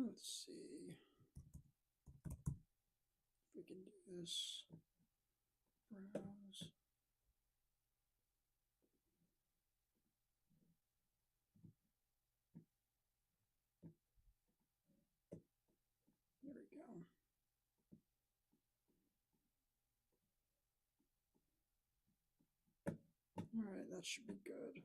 Let's see if we can do this. Browse. There we go. All right, that should be good.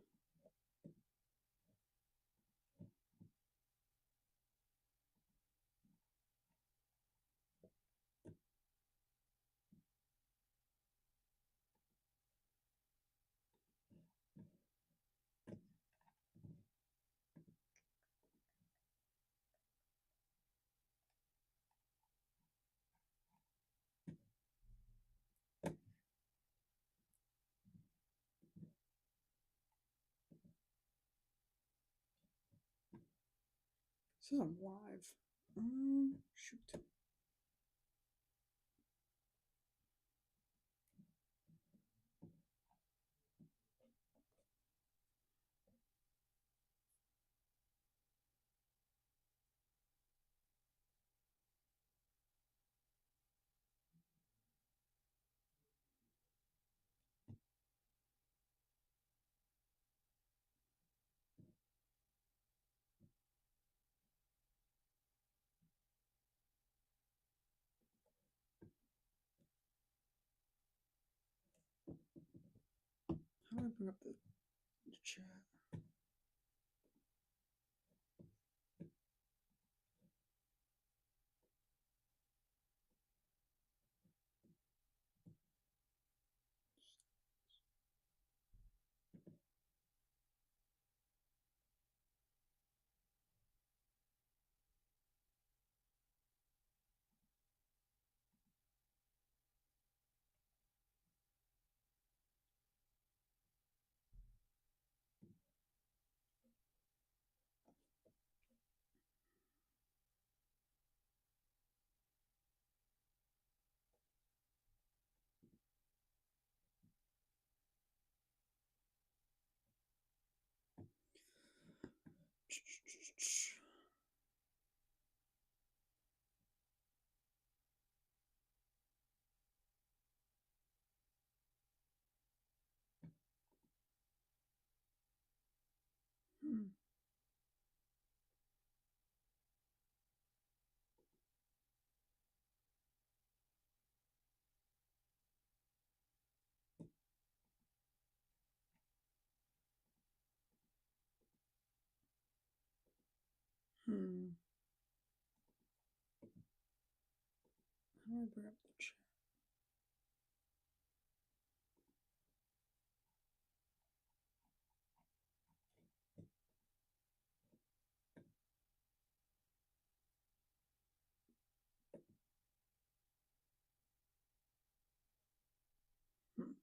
This is I'm live. Shoot. How do I bring up the chat? Hmm. Hmm. How do I bring up the chat? Hmm.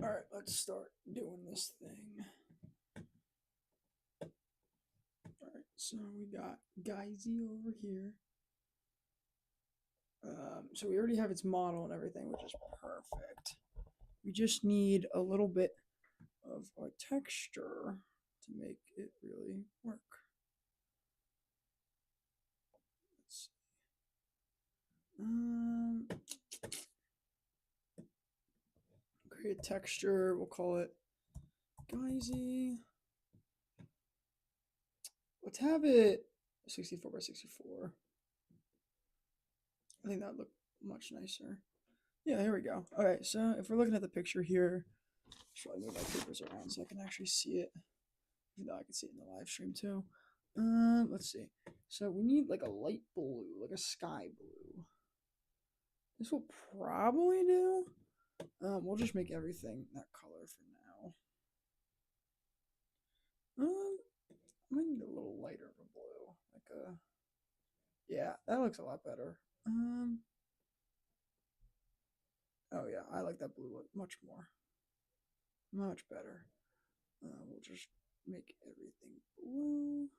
All right, let's start doing this thing. All right, so we got Geysie over here. So we already have its model and everything, which is perfect. We just need a little bit of a texture to make it really work. Let's create a texture. We'll call it Geysie. Let's have it 64 by 64. I think that would look much nicer. Yeah, here we go. Okay, so if we're looking at the picture here, should I move my papers around so I can actually see it? Even though I can see it in the live stream too. Let's see. So we need like a light blue, like a sky blue. This will probably do. We'll just make everything that color for now. I might need a little lighter of a blue, like a. Yeah, that looks a lot better. Oh yeah, I like that blue much more, much better. We'll just make everything blue.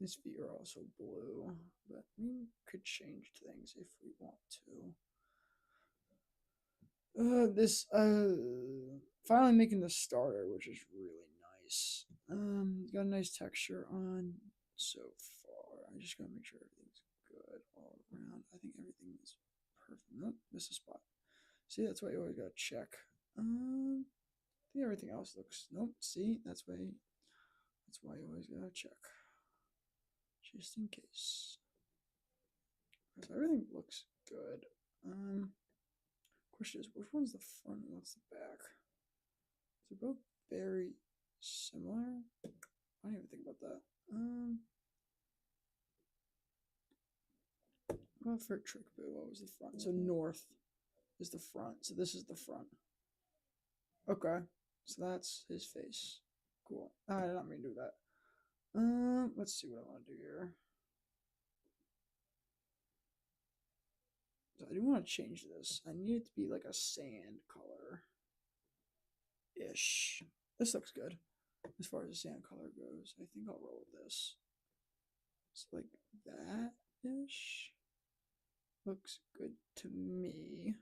His feet are also blue, but we could change things if we want to. This finally making the starter, which is really nice. Got a nice texture on so far. I just gotta make sure everything's good all around. I think everything is perfect. Nope, miss a spot. See, that's why you always gotta check. I think everything else looks. Nope. See, that's why you always gotta check, just in case. So everything looks good. Question is, which one's the front and what's the back? They're both very similar. I didn't even think about that. Well, for Trick Boo, what was the front? So north is the front. So this is the front. Okay. So that's his face. Cool. I did not mean to do that. Let's see what I want to do here. So I do want to change this. I need it to be like a sand color ish. This looks good as far as the sand color goes. I think I'll roll with this. It's like that ish. Looks good to me.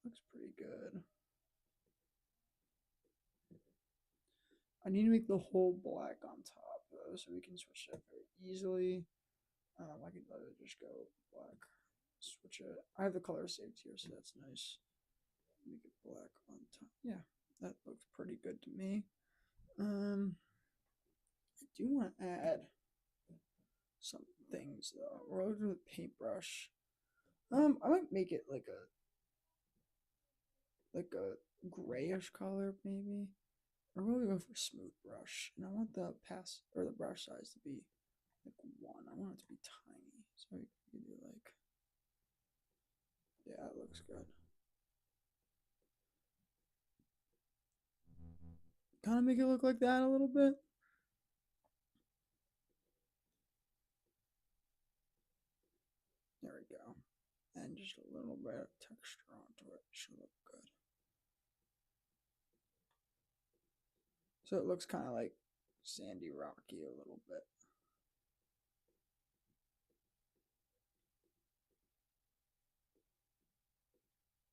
Looks pretty good. I need to make the whole black on top though, so we can switch it up very easily. I can let it just go black. Switch it. I have the color saved here, so that's nice. Make it black on top. Yeah, that looks pretty good to me. I do want to add some things though. We're over with paintbrush. I might make it like a grayish color maybe. Or we'll go for smooth brush. And I want the pass or the brush size to be like 1. I want it to be tiny. So we can do like, yeah, it looks good. Kind of make it look like that a little bit. There we go. And just a little bit of texture onto it. Should look good. So it looks kind of like sandy rocky a little bit.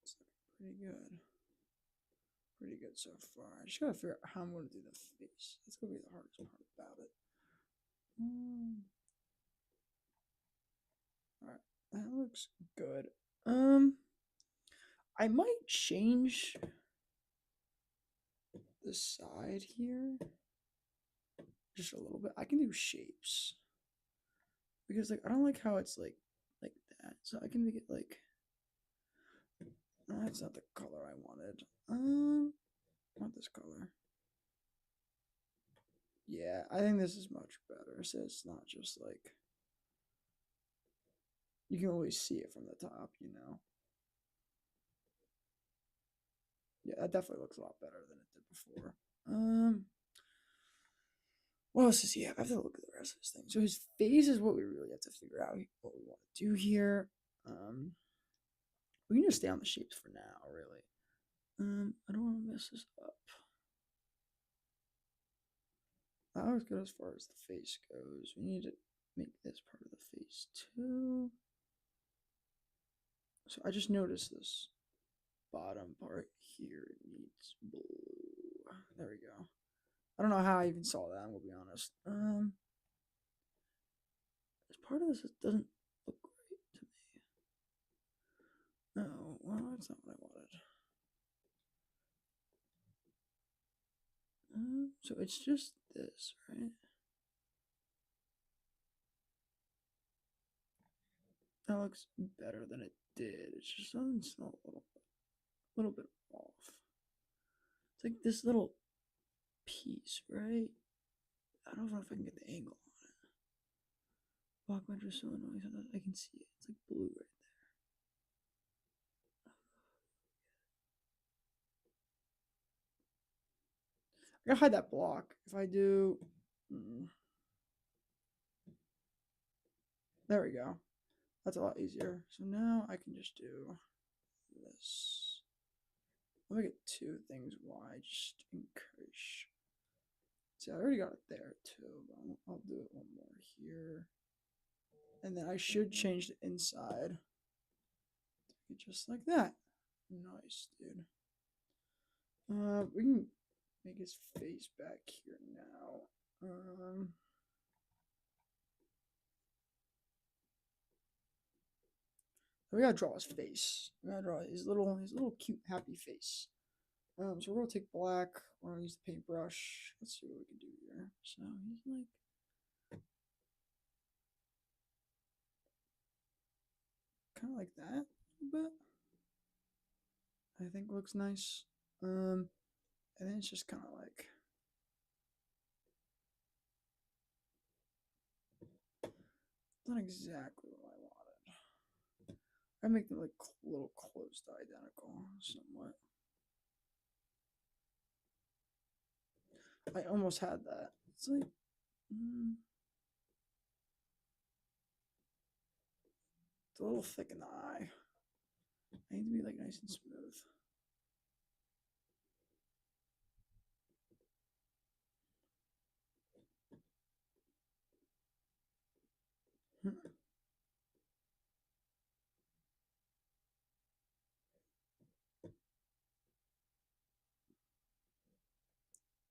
It's looking pretty good. Pretty good so far. I just gotta figure out how I'm gonna do the face. That's gonna be the hardest part about it. Alright, that looks good. I might change the side here just a little bit. I can do shapes because like I don't like how it's like that, so I can make it like that's not the color I wanted. I want this color. Yeah, I think this is much better. So it's not just like you can always see it from the top, you know. Yeah, that definitely looks a lot better than it did before. What else does he have? I have to look at the rest of this thing. So his face is what we really have to figure out what we want to do here. We can just stay on the shapes for now, really. I don't want to mess this up. That was good as far as the face goes. We need to make this part of the face too. So I just noticed this bottom part here needs blue. There we go. I don't know how I even saw that, I'm gonna be honest. As part of this, it doesn't look great to me. No, well, that's not what I wanted. So it's just this, right? That looks better than it did. It's just something small, a little bit off. It's like this little piece, right? I don't know if I can get the angle on it, Block bunch is so annoying. Sometimes I can see it. It's like blue right there. I gotta hide that block. If I do, there we go. That's a lot easier. So now I can just do this. I'll make it 2 things wide, just in case. See, I already got it there too, but I'll do it one more here. And then I should change the inside. Just like that. Nice, dude. We can make his face back here now. We gotta draw his face. We gotta draw his little cute happy face. So we're gonna take black. We're gonna use the paintbrush. Let's see what we can do here. So he's like kind of like that a little bit. I think looks nice. And then it's just kind of like not exactly what I wanted. I make them like a little close to identical, somewhat. I almost had that. It's like, it's a little thick in the eye. I need to be like nice and smooth.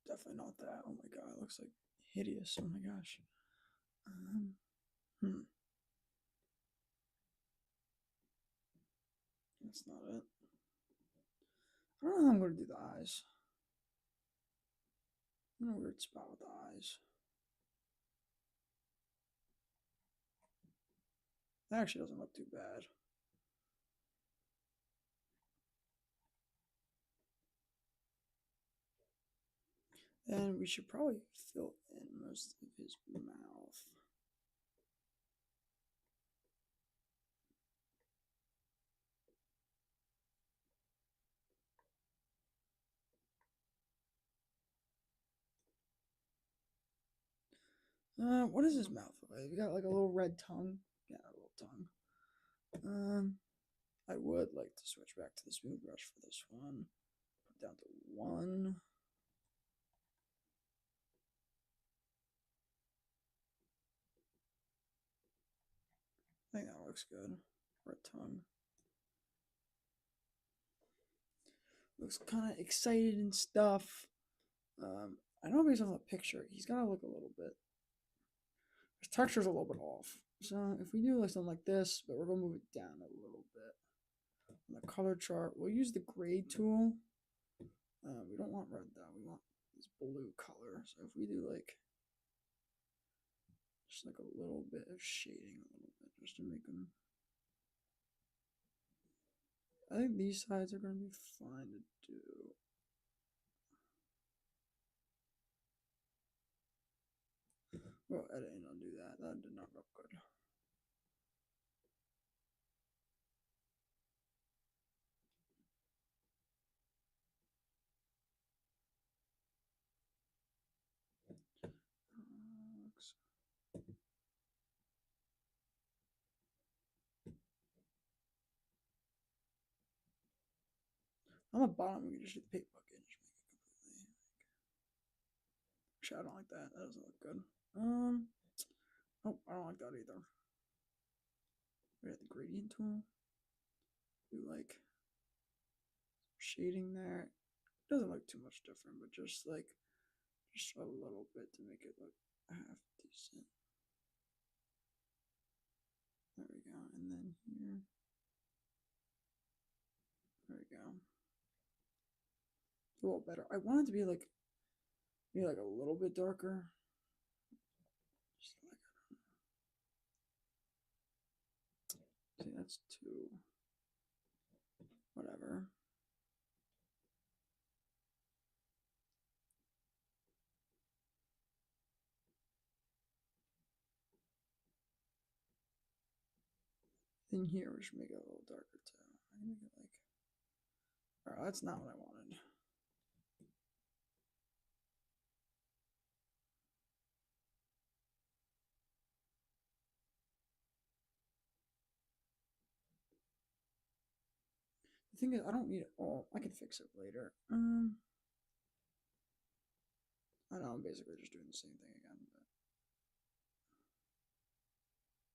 Definitely not that. Oh my god, it looks like hideous. Oh my gosh. That's not it. I don't know how I'm going to do the eyes. I'm in a weird spot with the eyes. That actually doesn't look too bad. And we should probably fill in most of his mouth. What is his mouth like? We got like a little red tongue. Yeah, a little tongue. I would like to switch back to the smooth brush for this one. Put down to 1. I think that looks good. Red tongue. Looks kind of excited and stuff. I know based on the picture, he's got to look a little bit. His texture's a little bit off. So if we do like something like this, but we're going to move it down a little bit. On the color chart, we'll use the grade tool. We don't want red though. We want this blue color. So if we do like just like a little bit of shading, a little bit, just to make them. I think these sides are going to be fine to do. Well, editing, I'll do that. That did not look good. On the bottom, we can just do the paint bucket and just make it completely. Actually, I don't like that. That doesn't look good. Oh, I don't like that either. We have the gradient tool. Do like shading there. Doesn't look too much different, but just like just a little bit to make it look half decent. There we go. And then here. There we go. A little better. I want it to be like maybe like a little bit darker. Just like see, that's 2. Whatever. thing here, we should make it a little darker too. I can make it like. Alright, that's not what I wanted. The thing is, I don't need it all. I can fix it later. I know I'm basically just doing the same thing again. But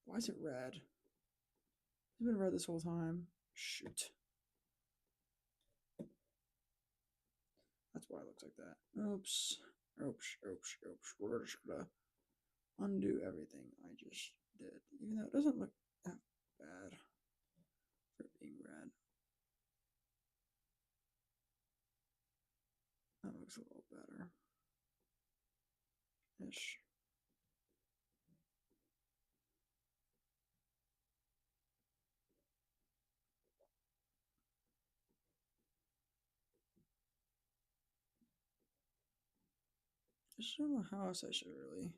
why is it red? It's been red this whole time. Shoot. That's why it looks like that. Oops. Oops. Oops. Oops. We're just gonna undo everything I just did. Even though it doesn't look that bad for it being red. That looks a little better. Ish. I just don't know how else I should really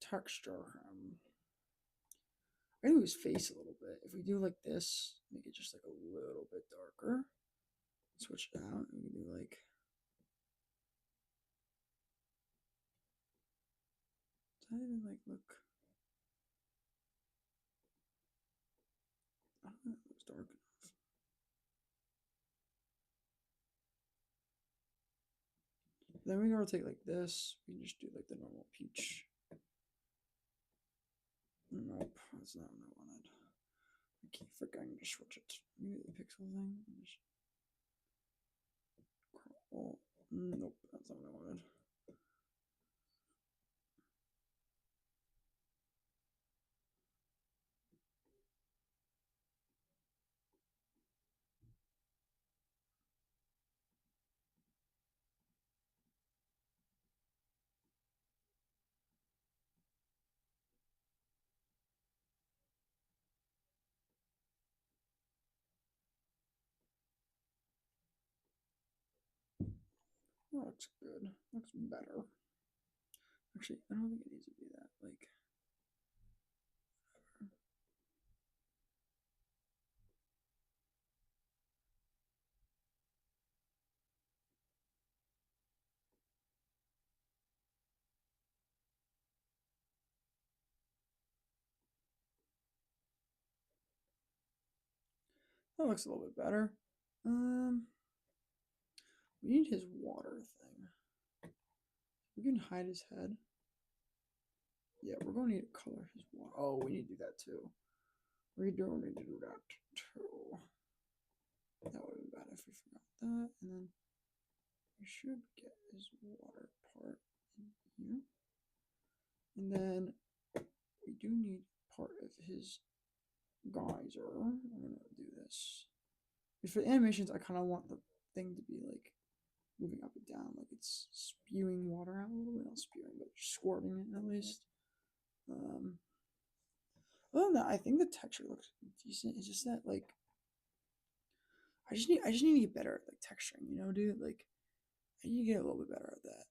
texture him. I can do his face a little bit. If we do like this, make it just like a little bit darker. Switch it out. We can do like. Does that even like look? I don't know if it looks dark enough. Then we gotta take like this. We can just do like the normal peach. Nope, that's not what I wanted. I keep forgetting to switch it. Maybe the pixel thing. Just... Oh, nope, that's not what I wanted. That looks good. Looks better. Actually, I don't think it needs to be that. Like, that looks a little bit better. We need his water thing. We can hide his head. Yeah, we're going to need to color his water. Oh, we need to do that too. We do need to do that too. That would have been bad if we forgot that. And then we should get his water part in here. And then we do need part of his geyser. I'm going to do this. For the animations, I kind of want the thing to be like moving up and down, like it's spewing water out a little bit. Not spewing, but squirting it at least. Other than that, I think the texture looks decent. It's just that like I just need to get better at like texturing, you know, dude. Like I need to get a little bit better at that.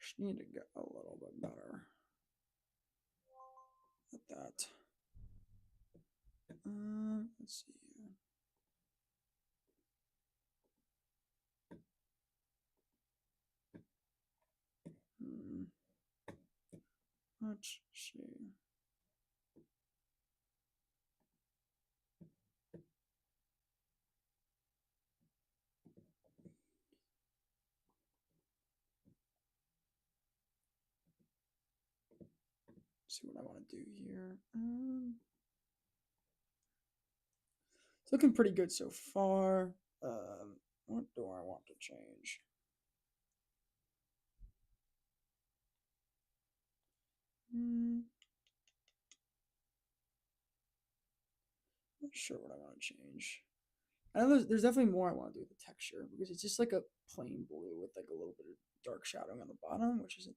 Just need to get a little bit better at that. Let's see here. Let's see. See what I want to do here. It's looking pretty good so far. What do I want to change? Not sure what I want to change. I know there's definitely more I want to do with the texture because it's just like a plain blue with like a little bit of dark shadowing on the bottom, which isn't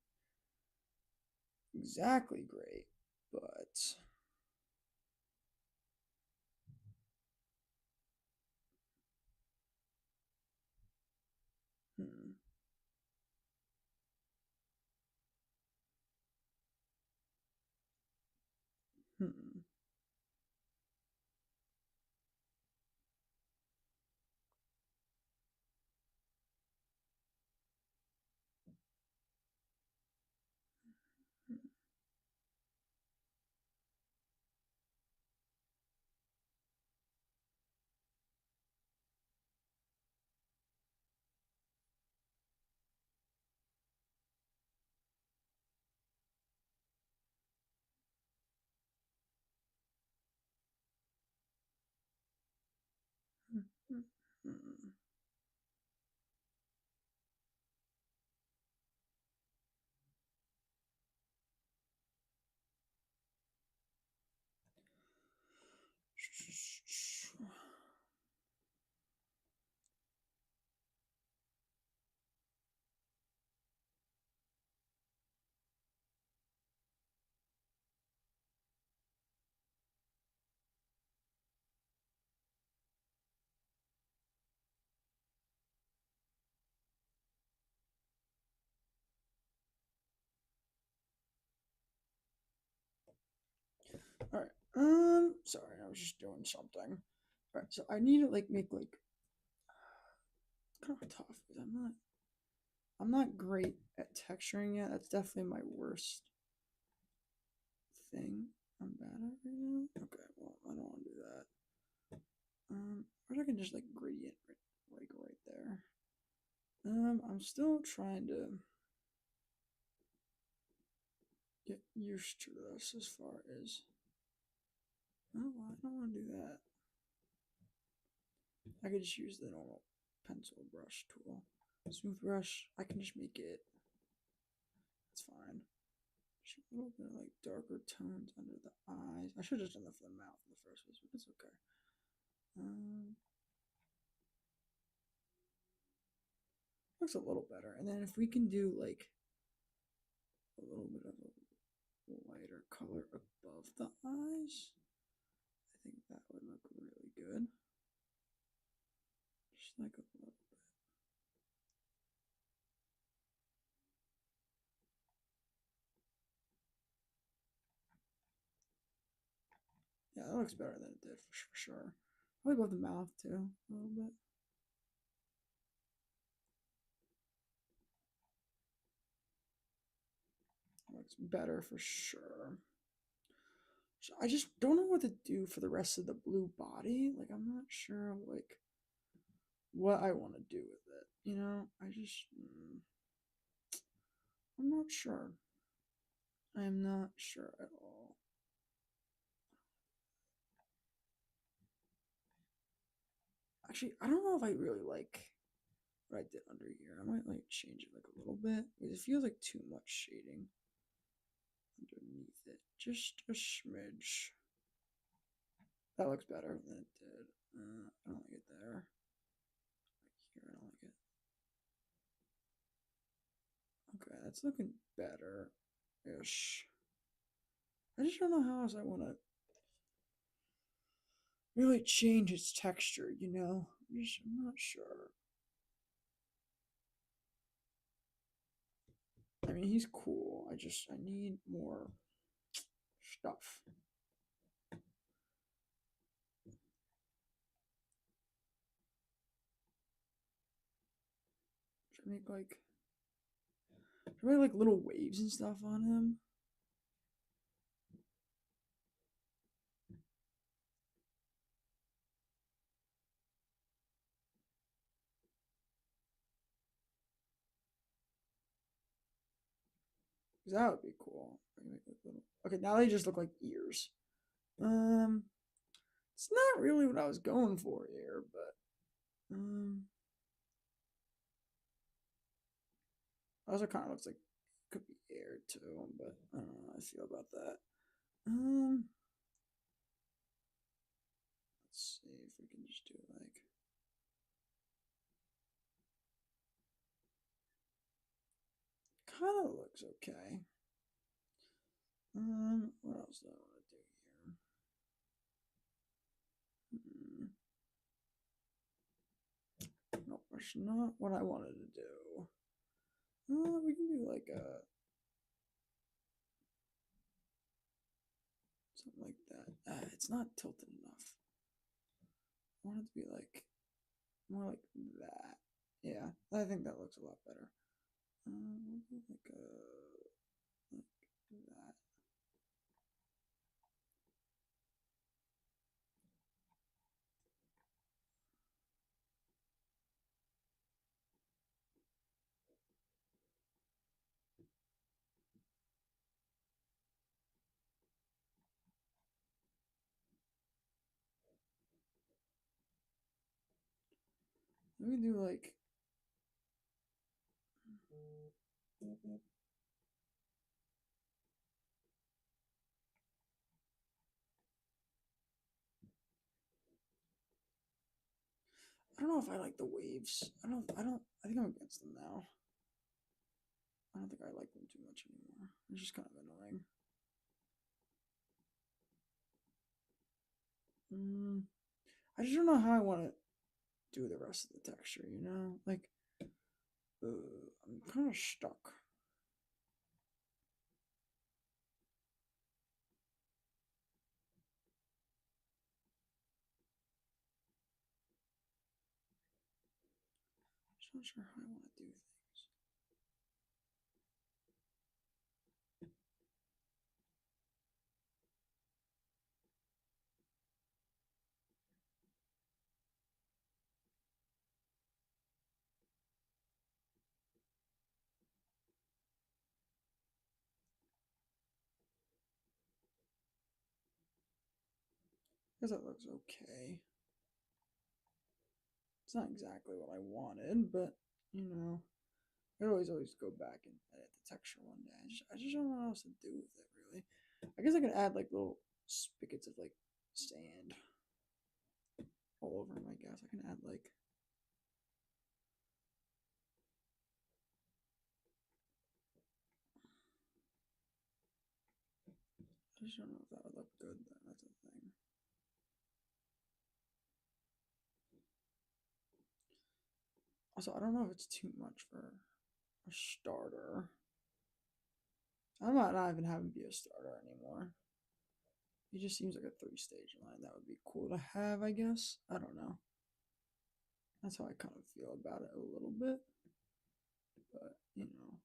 exactly great, but All right. Sorry, I was just doing something. All right, so I need to like make like kind of tough because I'm not great at texturing yet. That's definitely my worst thing I'm bad at right now. Okay, well I don't want to do that. Or I can just like gradient right there. I'm still trying to get used to this as far as. Oh, I don't want to do that. I could just use the normal pencil brush tool. Smooth brush, I can just make it. It's fine. Just a little bit of like darker tones under the eyes. I should have just done that for the mouth in the first place, but it's okay. Looks a little better. And then if we can do like a little bit of a lighter color above the eyes, I think that would look really good. Just like a little bit. Yeah, that looks better than it did for sure. Probably above the mouth too, a little bit. Looks better for sure. So I just don't know what to do for the rest of the blue body. Like I'm not sure like what I want to do with it. You know, I'm not sure. I'm not sure at all. Actually, I don't know if I really like what I did under here. I might like change it like a little bit because it feels like too much shading underneath it. Just a smidge. That looks better than it did. I don't like it there. Like here, I don't like it. Okay, that's looking better ish. I just don't know how else I want to really change its texture, you know? I'm not sure. I mean, he's cool. I need more stuff. Should I make like little waves and stuff on him? Because that would be cool. Okay, now they just look like ears. Um, it's not really what I was going for here, but also kind of looks like it could be air too. But I don't know how I feel about that. Let's see if we can just do like. Kind of looks okay. What else do I want to do here? No, that's not what I wanted to do. We can do like a something like that. It's not tilted enough. I want it to be like more like that. Yeah, I think that looks a lot better. We'll do like that. we can do like. I don't know if I like the waves. I think I'm against them now. I don't think I like them too much anymore. It's just kind of annoying. I just don't know how I want to do the rest of the texture, you know? Like, I'm kind of stuck. I'm just not sure how I want to do things. I guess that looks okay. It's not exactly what I wanted, but you know, I could always go back and edit the texture one day. I just don't know what else to do with it really. I guess I could add like little spigots of like sand all over him. I guess I can add like. I just don't know if that would look good though. That's the thing. Also, I don't know if it's too much for a starter. I might not even have him be a starter anymore. He just seems like a 3-stage line. That would be cool to have, I guess. I don't know. That's how I kind of feel about it a little bit. But, you know.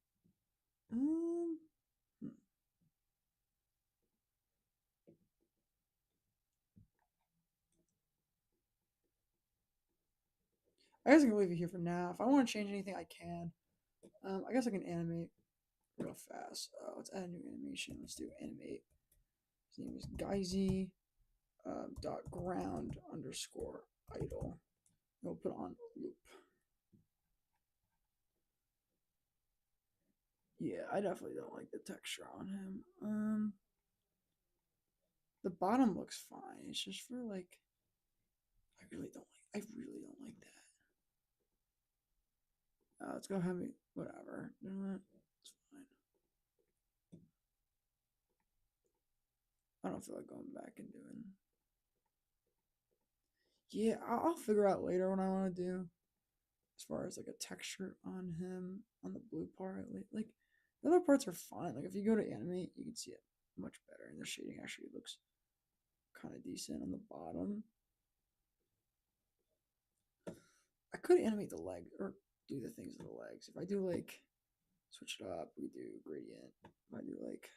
I guess I can leave it here for now. If I want to change anything, I can. I guess I can animate real fast. Let's add a new animation. Let's do animate. His name is Geysie. Dot ground underscore idle. We'll put on loop. Yeah, I definitely don't like the texture on him. The bottom looks fine. It's just for like, I really don't like that. Let's go heavy. Whatever. You know what? It's fine. I don't feel like going back and doing. Yeah, I'll figure out later what I want to do as far as like a texture on him on the blue part. Like the other parts are fine. Like if you go to animate, you can see it much better, and the shading actually looks kind of decent on the bottom. I could animate the leg or do the things of the legs. If I do like switch it up, we do gradient. If I do like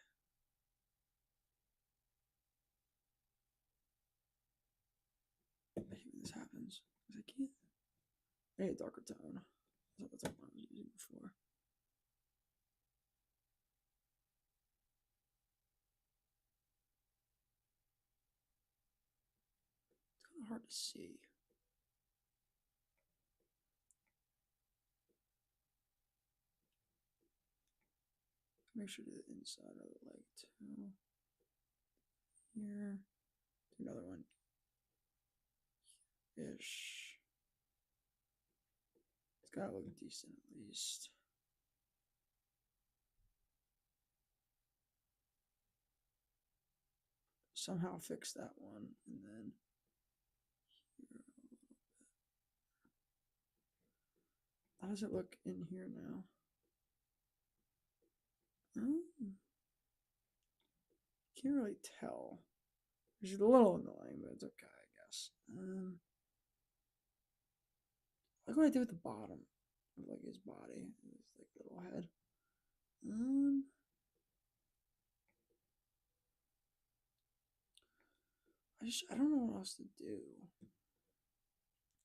I hate when this happens because I can't. I need a darker tone. That's what I was using before. It's kind of hard to see. Make sure to do the inside of the leg too. Here. Do another one. Ish. It's gotta look decent at least. Somehow fix that one, and then here a little bit. How does it look in here now? Can't really tell. Which is a little annoying, but it's okay, I guess. Look what I did with the bottom of like his body, his like little head. I don't know what else to do.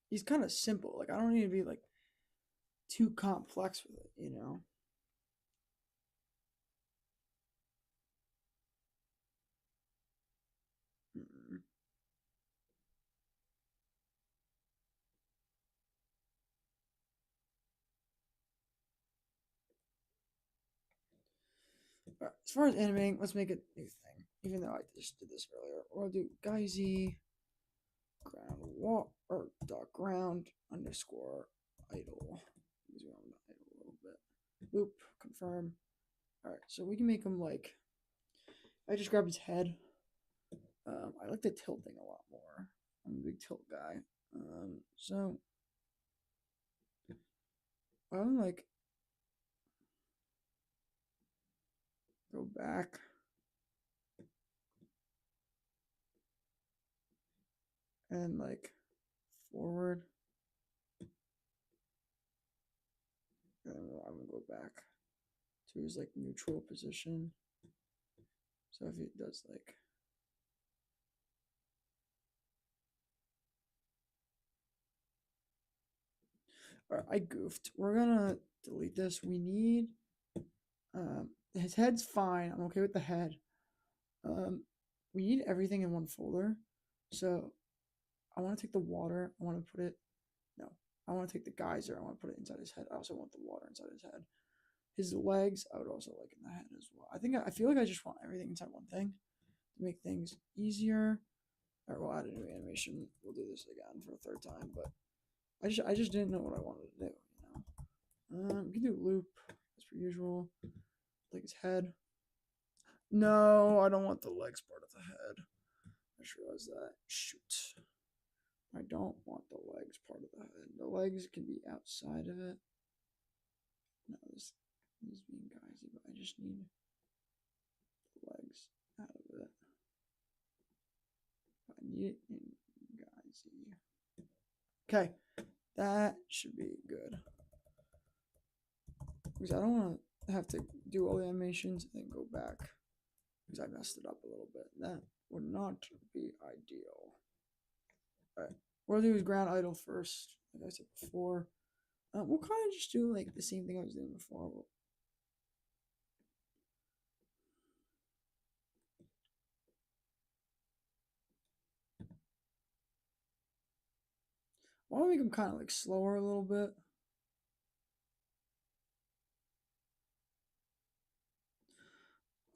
He's kind of simple. Like I don't need to be like too complex with it, you know. As far as animating, let's make a new thing. Even though I just did this earlier, we'll do Geysie ground wall or dot ground underscore idle. Zoom on the idle a little bit. Loop confirm. All right, so we can make him like. I just grab his head. I like the tilt thing a lot more. I'm a big tilt guy. So I'm like go back. And like forward. And I'm gonna go back to his like neutral position. So if it does like all right, I goofed. We're gonna delete this. We need his head's fine. I'm okay with the head. We need everything in one folder. So I want to take the water. I want to put it. No, I want to take the geyser. I want to put it inside his head. I also want the water inside his head. His legs, I would also like in the head as well. I feel like I just want everything inside one thing to make things easier. All right, we'll add a new animation. We'll do this again for a third time, but I just didn't know what I wanted to do. You know, we can do loop as per usual. Like his head. No, I don't want the legs part of the head. I just realized that. Shoot. I don't want the legs part of the head. The legs can be outside of it. No, this is being Geysie, but I just need the legs out of it. I need it in Geysie. Okay, that should be good. Because I don't want to have to do all the animations and then go back. Because I messed it up a little bit. That would not be ideal. Alright, what I'll do is ground idle first, like I said before. We'll kind of just do like the same thing I was doing before. I want to make him kind of like slower a little bit.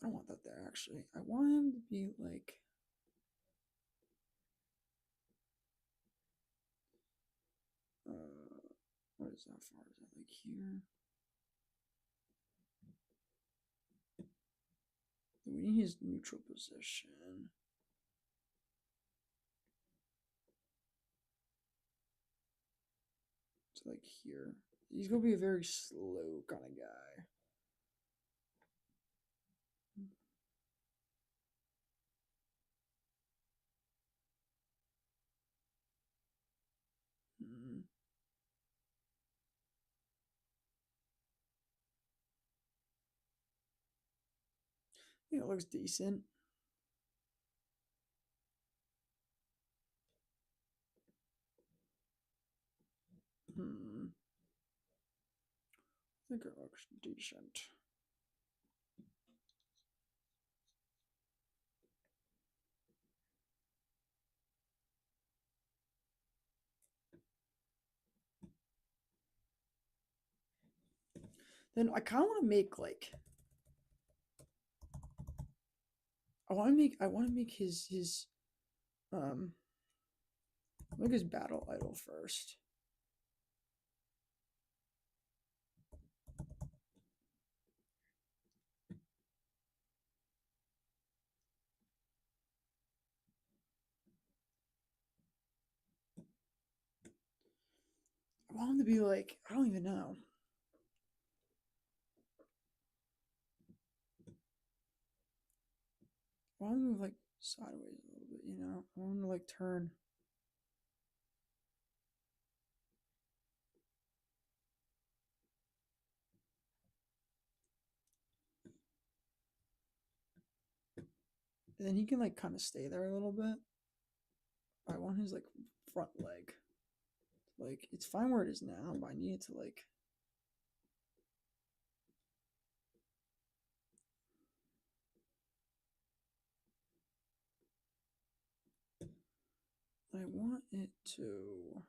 I don't want that there actually. I want him to be like. What is that far? Is that like here? We need his neutral position. So like here. He's gonna be a very slow kind of guy. I think it looks decent. I think it looks decent. Then I kind of want to make like. I want to make his make his battle idle first. I want him to be like, I don't even know. I want him to move like sideways a little bit, you know? I want him to like turn. And then he can like kind of stay there a little bit. I want his like front leg. Like, it's fine where it is now, but I need it to like. I want it to. I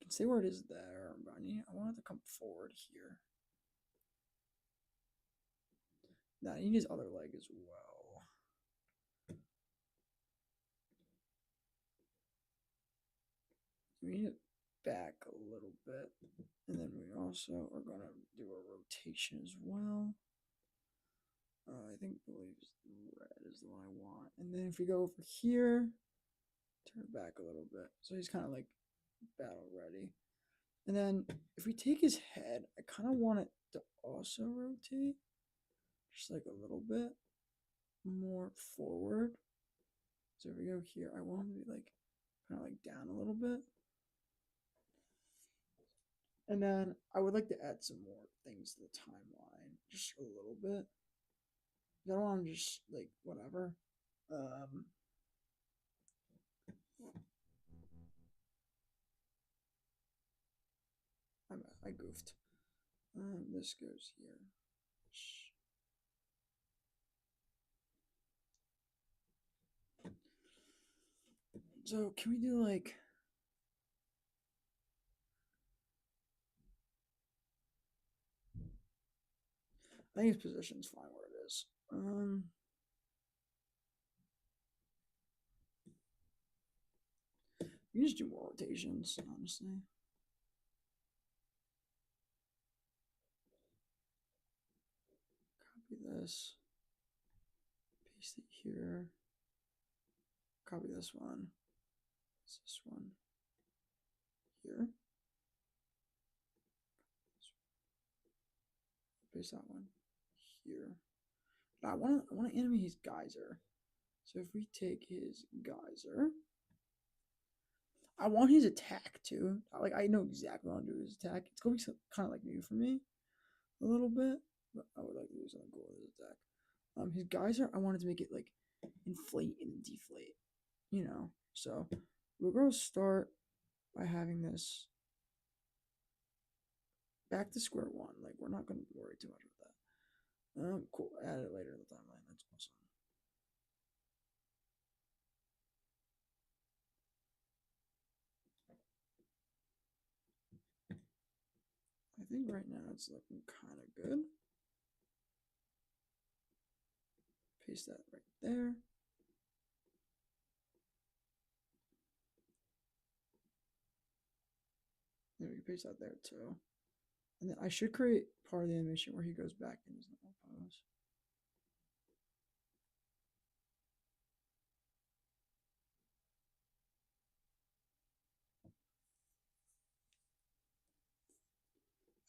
can stay where it is there, but I want it to come forward here. Nah, you need his other leg as well. We need it back a little bit. And then we also are going to do a rotation as well. I believe red is the one I want. And then if we go over here, turn it back a little bit. So he's kind of like battle ready. And then if we take his head, I kind of want it to also rotate. Just like a little bit more forward. So if we go here, I want him to be like kind of like down a little bit. And then I would like to add some more things to the timeline, just a little bit. I don't want to just like whatever. I goofed. This goes here. So can we do like? I think his position's fine where it is. You can just do more rotations, honestly. Copy this. Paste it here. Copy this one. This one here. Paste that one here. I want to animate his geyser. So if we take his geyser, I want his attack too. Like I know exactly what I'm doing with his attack. It's gonna be kind of like new for me, a little bit. But I would like to do something cool with his attack. His geyser, I wanted to make it like inflate and deflate. You know, so we're gonna start by having this back to square one. Like we're not gonna worry too much about that. Cool. Add it later in the timeline. That's awesome. I think right now it's looking kind of good. Paste that right there. Then we can paste that there too. And then I should create part of the animation where he goes back in his normal pose.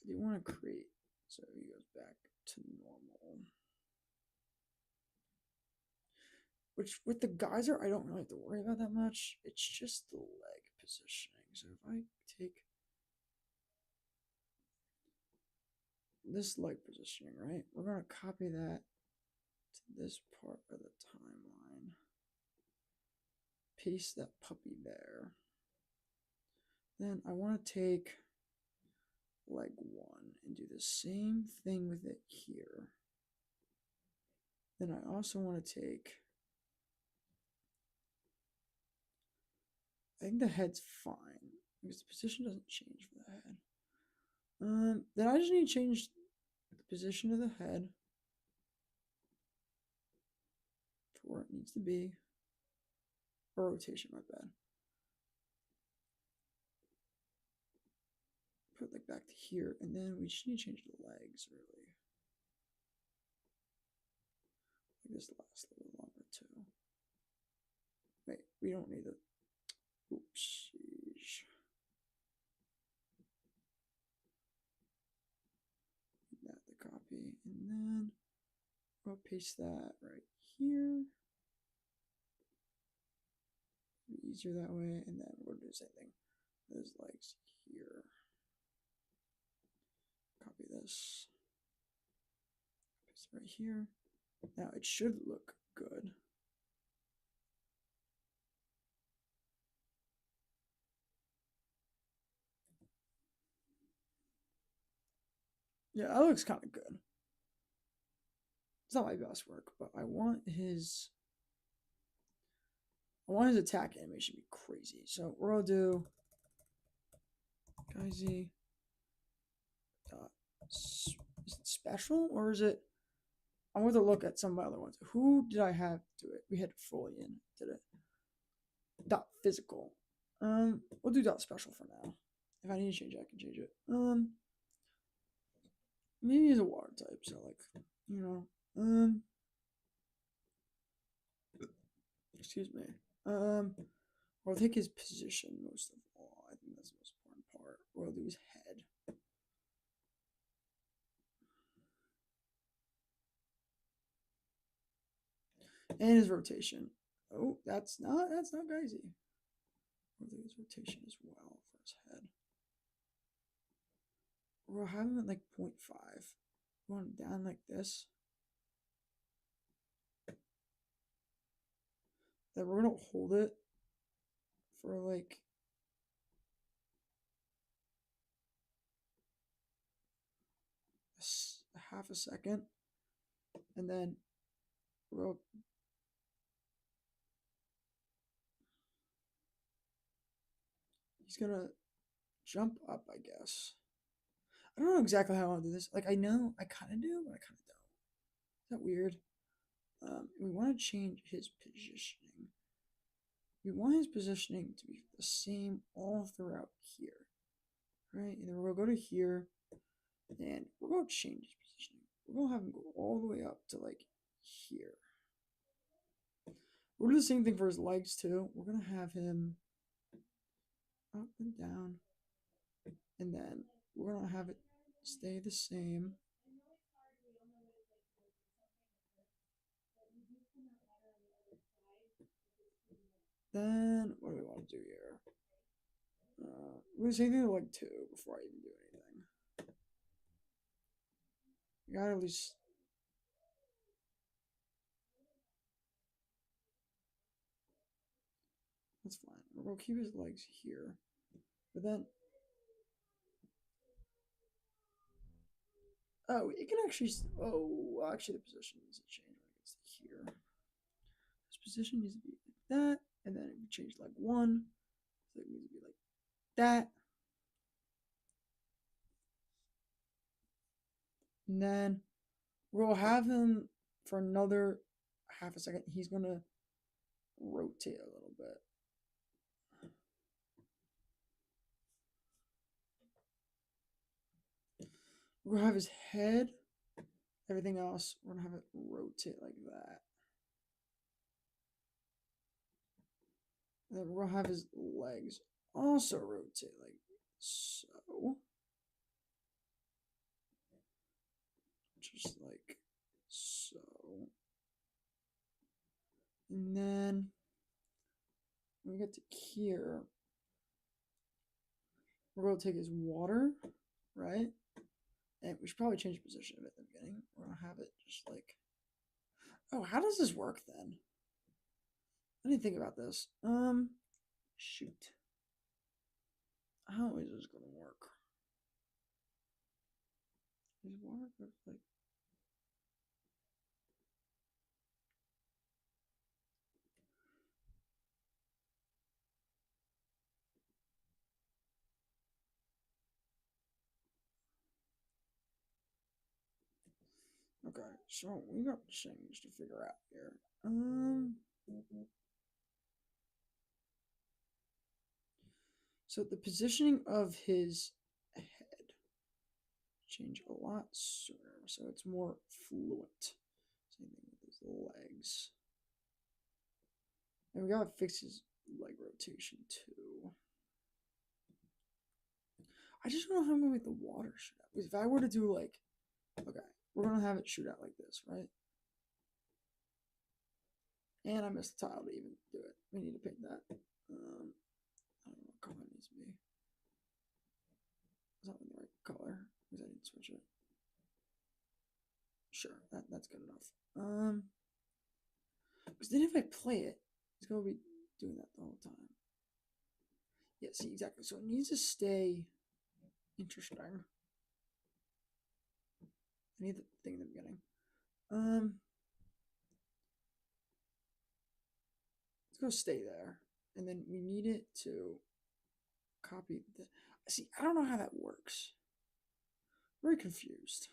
I do want to create so he goes back to normal. Which with the geyser, I don't really have to worry about that much. It's just the leg positioning. So if I take this leg positioning, right, we're going to copy that to this part of the timeline. Paste that puppy there. Then I want to take leg one and do the same thing with it here. Then I also want to take, I think the head's fine because the position doesn't change for the head. Then I just need to change the position of the head to where it needs to be. Or rotation, my bad. Put like back to here, and then we just need to change the legs really. Like this lasts a little longer too. Wait, we don't need the. Oops. That the copy, and then I'll paste that right here. Be easier that way, and then we'll do the same thing. Those legs here. Copy this. Paste it right here. Now it should look good. Yeah, that looks kind of good. It's not my best work, but I want his attack animation to be crazy. So we're gonna do Geysie. Is it special or is it I want to look at some of my other ones. Who did I have do it? We had Folian did it. Dot physical. We'll do dot special for now. If I need to change it, I can change it. Maybe he's a water type, so like, you know, excuse me. We'll take his position most of all. I think that's the most important part. We'll do his head. And his rotation. Oh, that's not Geysie. We'll do his rotation as well for his head. We'll have him at like 0.5. We want him down like this. Then we're gonna hold it for like half a second, and then we'll he's gonna jump up, I guess. I don't know exactly how I want to do this. Like, I know I kind of do, but I kind of don't. Is that weird? We want to change his positioning. We want his positioning to be the same all throughout here, right? And then we're gonna go to here, and we're gonna change his positioning. We're gonna have him go all the way up to like here. We're gonna do the same thing for his legs too. We're gonna have him up and down, and then we're gonna have it stay the same. Then what do we want to do here? We're gonna say anything to like 2 before I even do anything. You gotta at least. That's fine. We're gonna keep his legs here, but then. Oh, it can actually. Oh, actually, the position needs to change when it gets to here. His position needs to be like that, and then it change like 1, so it needs to be like that. And then we'll have him for another half a second. He's gonna rotate a little bit. We're gonna have his head, everything else, we're gonna have it rotate like that. And then we're gonna have his legs also rotate like so. Just like so. And then when we get to here, we're going to take his water, right? And we should probably change the position of it at the beginning. We're going to have it just like... Oh, how does this work then? I didn't think about this. Shoot. How is this going to work? His water goes like... Okay, so we got things to figure out here. So the positioning of his head change a lot sooner, so it's more fluent. Same thing with his legs. And we gotta fix his leg rotation too. I just don't know how I'm gonna make the water shoot out. Because if I were to do like, okay, we're gonna have it shoot out like this, right? And I missed the tile to even do it. We need to paint that. I don't know what color it needs to be. It's not in the right color because I didn't switch it. Sure, that's good enough. Because then if I play it, it's gonna be doing that the whole time. Yeah, see, exactly. So it needs to stay interesting. I need the thing in the beginning. It's gonna stay there, and then we need it to copy the. See, I don't know how that works. Very confused.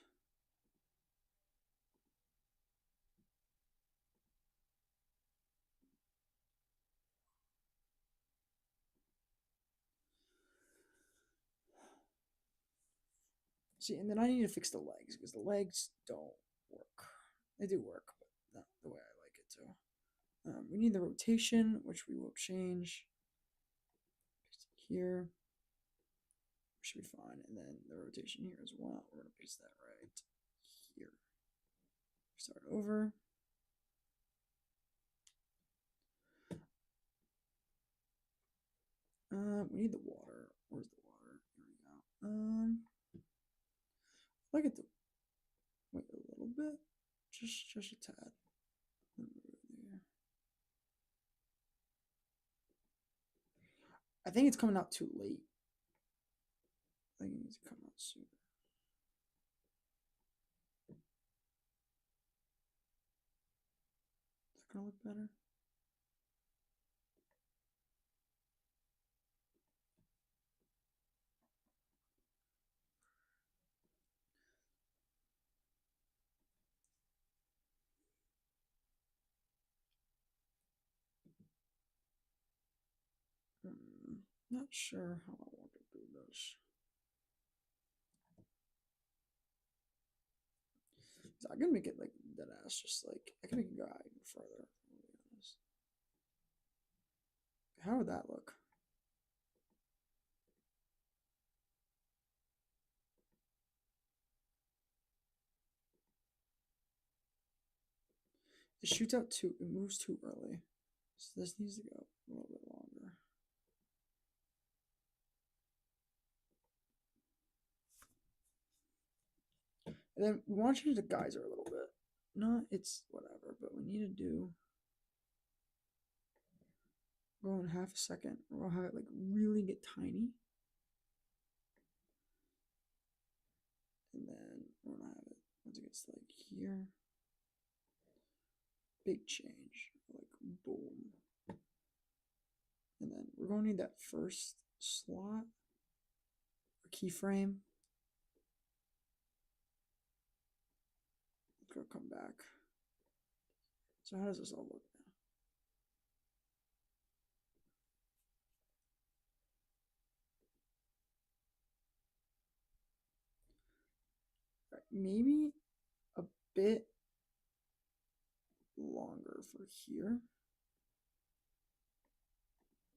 See, and then I need to fix the legs because the legs don't work. They do work, but not the way I like it to. We need the rotation, which we will change. Paste it here. Should be fine. And then the rotation here as well. We're going to paste that right here. Start over. We need the water. Where's the water? Here we go. I like it to wait a little bit. Just a tad. I think it's coming out too late. I think it needs to come out sooner. Is that gonna look better? Not sure how I want to do this. So I can make it like dead ass, just like I can make it go out even further. How would that look? It shoots out too. It moves too early, so this needs to go a little bit longer. And then we want to change the geyser a little bit. No, it's whatever, but we need to do. Go in half a second. We'll have it like really get tiny. And then we're gonna have it once it gets like here. Big change. Like boom. And then we're gonna need that first slot or keyframe. It's gonna come back. So how does this all look now? Right, maybe a bit longer for here.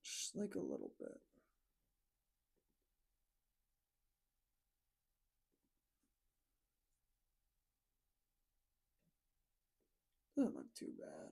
Just like a little bit. Doesn't look too bad.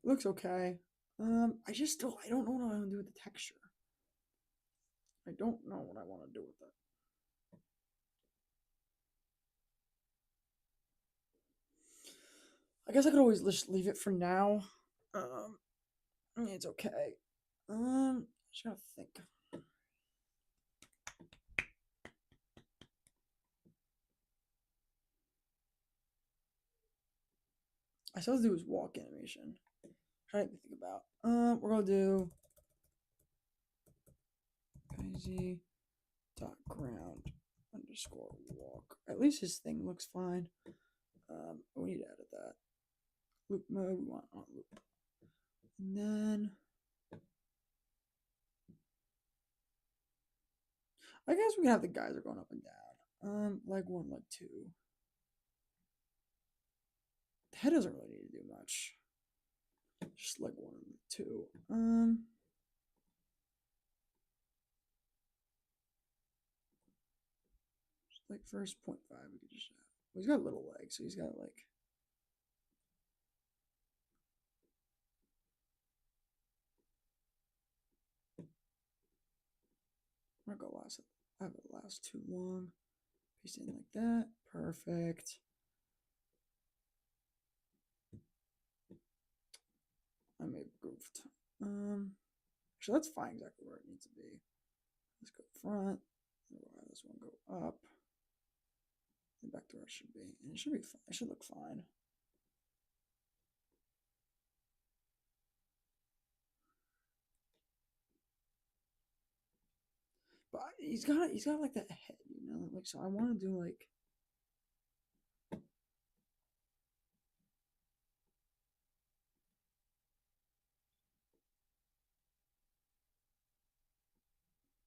Looks okay. I don't know what I want to do with the texture. I don't know what I want to do with it. I guess I could always just leave it for now. It's okay. Just gotta think. I still have to do his walk animation. Trying to think about. We're gonna do Geysie dot ground underscore walk. At least his thing looks fine. We need to edit that. Loop mode, we want on loop. And then I guess we can have the geyser going up and down. Leg 1, leg 2. The head doesn't really need to do much. Just leg 1 and leg 2. Just like first 0.5 we could just have. Well, he's got little legs, so he's got like I'm not gonna have it last too long. Paste it in like that. Perfect. I may have goofed. Actually, that's fine exactly where it needs to be. Let's go front. We'll have this one go up. And back to where it should be. And it should be fine. It should look fine. he's got like that head, you know, like, so I want to do like.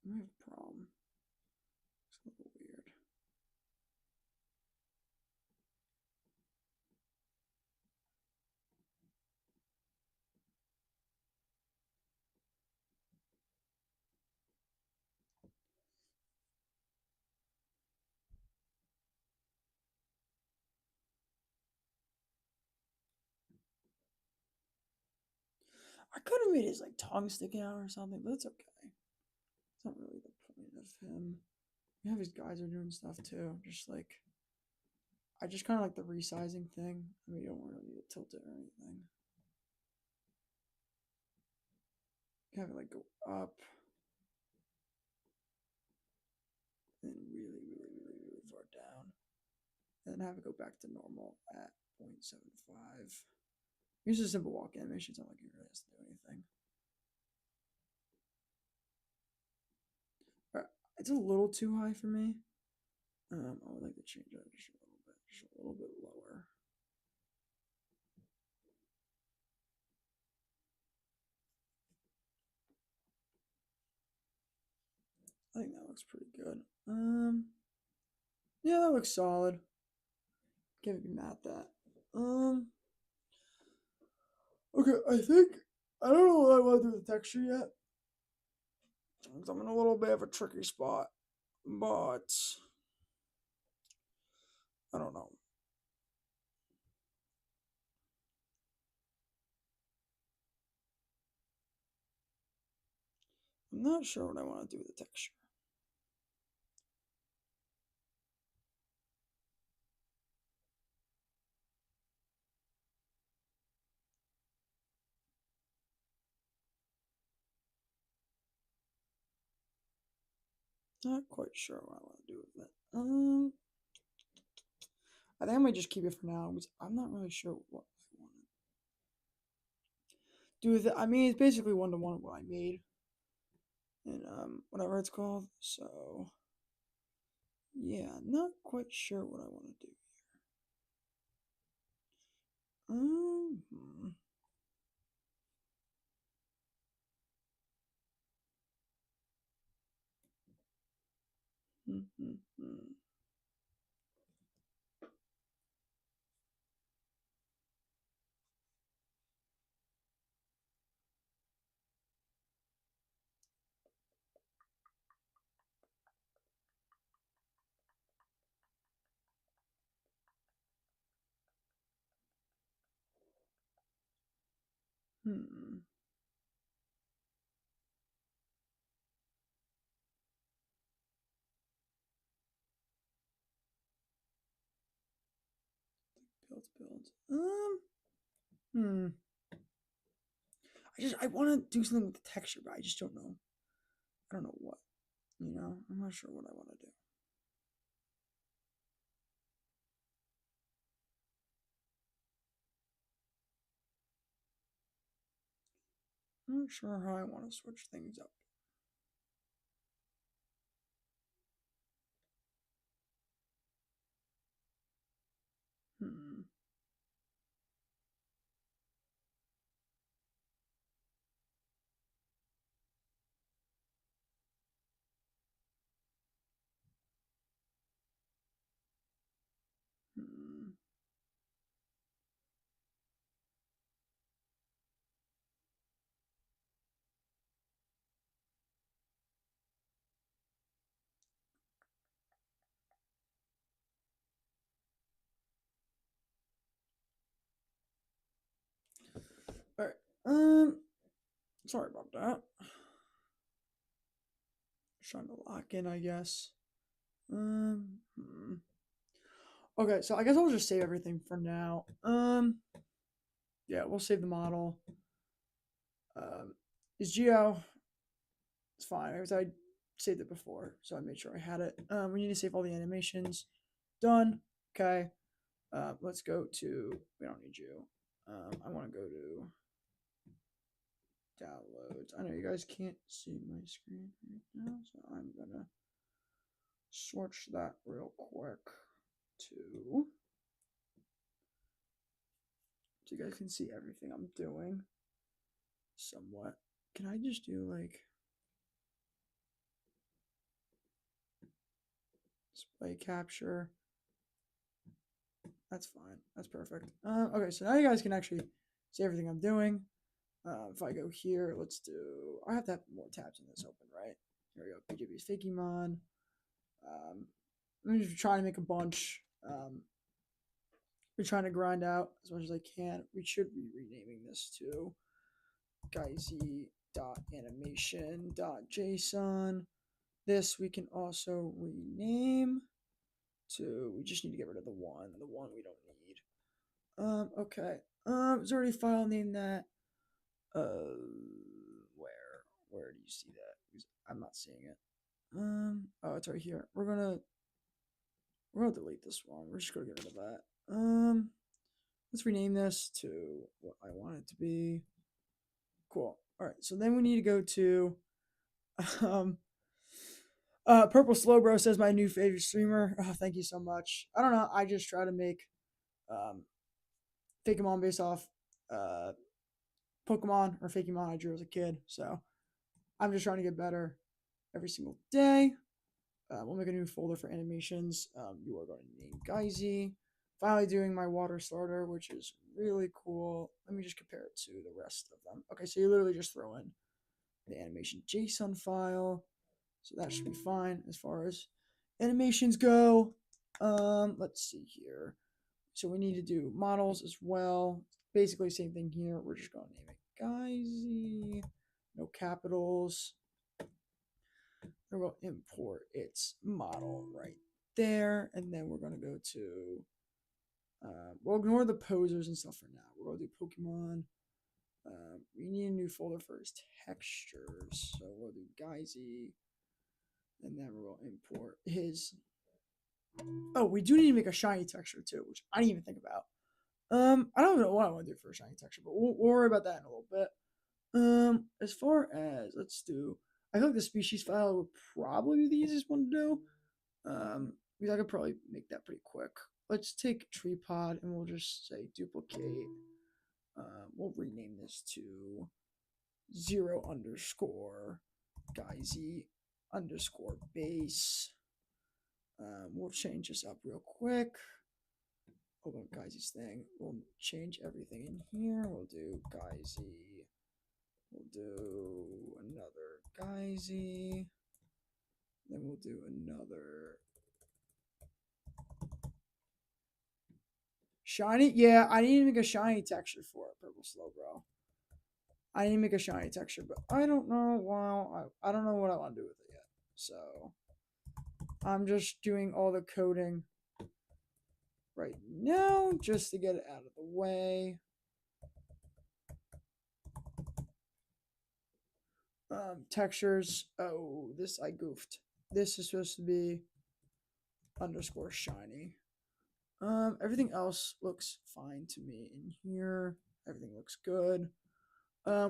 I have a problem. It's a little weird. I could have made his like tongue stick out or something, but it's okay. It's not really the point of him. You have his guys are doing stuff too. Just like I just kind of like the resizing thing. I mean, you don't really need to tilt it or anything. You have it like go up, and then really far down, and then have it go back to normal at 0.75. Here's a simple walk animation. It's not like it really has to do anything. All right, it's a little too high for me. I would like to change that just a little bit lower. I think that looks pretty good. Yeah, that looks solid. Can't be mad at that. Okay, I think I don't know what I want to do with the texture yet. I'm in a little bit of a tricky spot, but I don't know. I'm not sure what I want to do with the texture. Not quite sure what I want to do with it. I think I might just keep it for now because I'm not really sure what I want to do with it. I mean, it's basically one-to-one what I made in whatever it's called. So yeah, not quite sure what I want to do here. Hmm. Build. Hmm. I want to do something with the texture, but I just don't know. I don't know what. You know, I'm not sure what I want to do. I'm not sure how I want to switch things up. Hmm. Hmm. All right. Sorry about that. Just trying to lock in, I guess. Hmm. Okay, so I guess I'll just save everything for now. Yeah, we'll save the model. Is Geo? It's fine because I saved it before, so I made sure I had it. We need to save all the animations. Done. Okay. Let's go to. We don't need you. I want to go to downloads. I know you guys can't see my screen right now, so I'm gonna switch that real quick to so you guys can see everything I'm doing somewhat. Can I just do like display capture? That's fine. That's perfect. Okay, so now you guys can actually see everything I'm doing. If I go here, let's do. I have to have more tabs in this open, right? Here we go. PJB's Fakemon. I'm just trying to make a bunch. We're trying to grind out as much as I can. We should be renaming this to Geysie.animation.json. This we can also rename to. We just need to get rid of the one. The one we don't need. Okay. It's already file named that. Where do you see that? Because I'm not seeing it. Oh, it's right here. We're gonna delete this one. We're just gonna get rid of that. Let's rename this to what I want it to be. Cool. All right. So then we need to go to Purple Slowbro says my new favorite streamer. Oh, thank you so much. I don't know. I just try to make Fakemon based off Pokemon or Fakemon I drew as a kid. So I'm just trying to get better every single day. We'll make a new folder for animations. You are going to name Geysie. Finally doing my water starter, which is really cool. Let me just compare it to the rest of them. Okay, so you literally just throw in the animation JSON file. So that should be fine as far as animations go. Let's see here. So we need to do models as well. Basically same thing here. We're just going to name it Geysie. No capitals. We're going to import its model right there. And then we're going to go to, we'll ignore the posers and stuff for now. We're going to do Pokemon. We need a new folder for his textures. So we'll do Geysie. And then we'll import his. Oh, we do need to make a shiny texture too, which I didn't even think about. I don't know what I want to do for a shiny texture, but we'll worry about that in a little bit. As far as let's do, I feel like the species file would probably be the easiest one to do. Because I could probably make that pretty quick. Let's take tripod and we'll just say duplicate. We'll rename this to 0_Geysie_base. We'll change this up real quick. Open up Geysie's thing. We'll change everything in here. We'll do Geysie. We'll do another Geysie. Then we'll do another shiny. Yeah, I need to make a shiny texture for it, Purple Slowbro. I need to make a shiny texture, but I don't know. Well, I don't know what I want to do with it yet. So I'm just doing all the coding right now just to get it out of the way. Textures. Oh, this I goofed. This is supposed to be _shiny. Everything else looks fine to me in here. Everything looks good.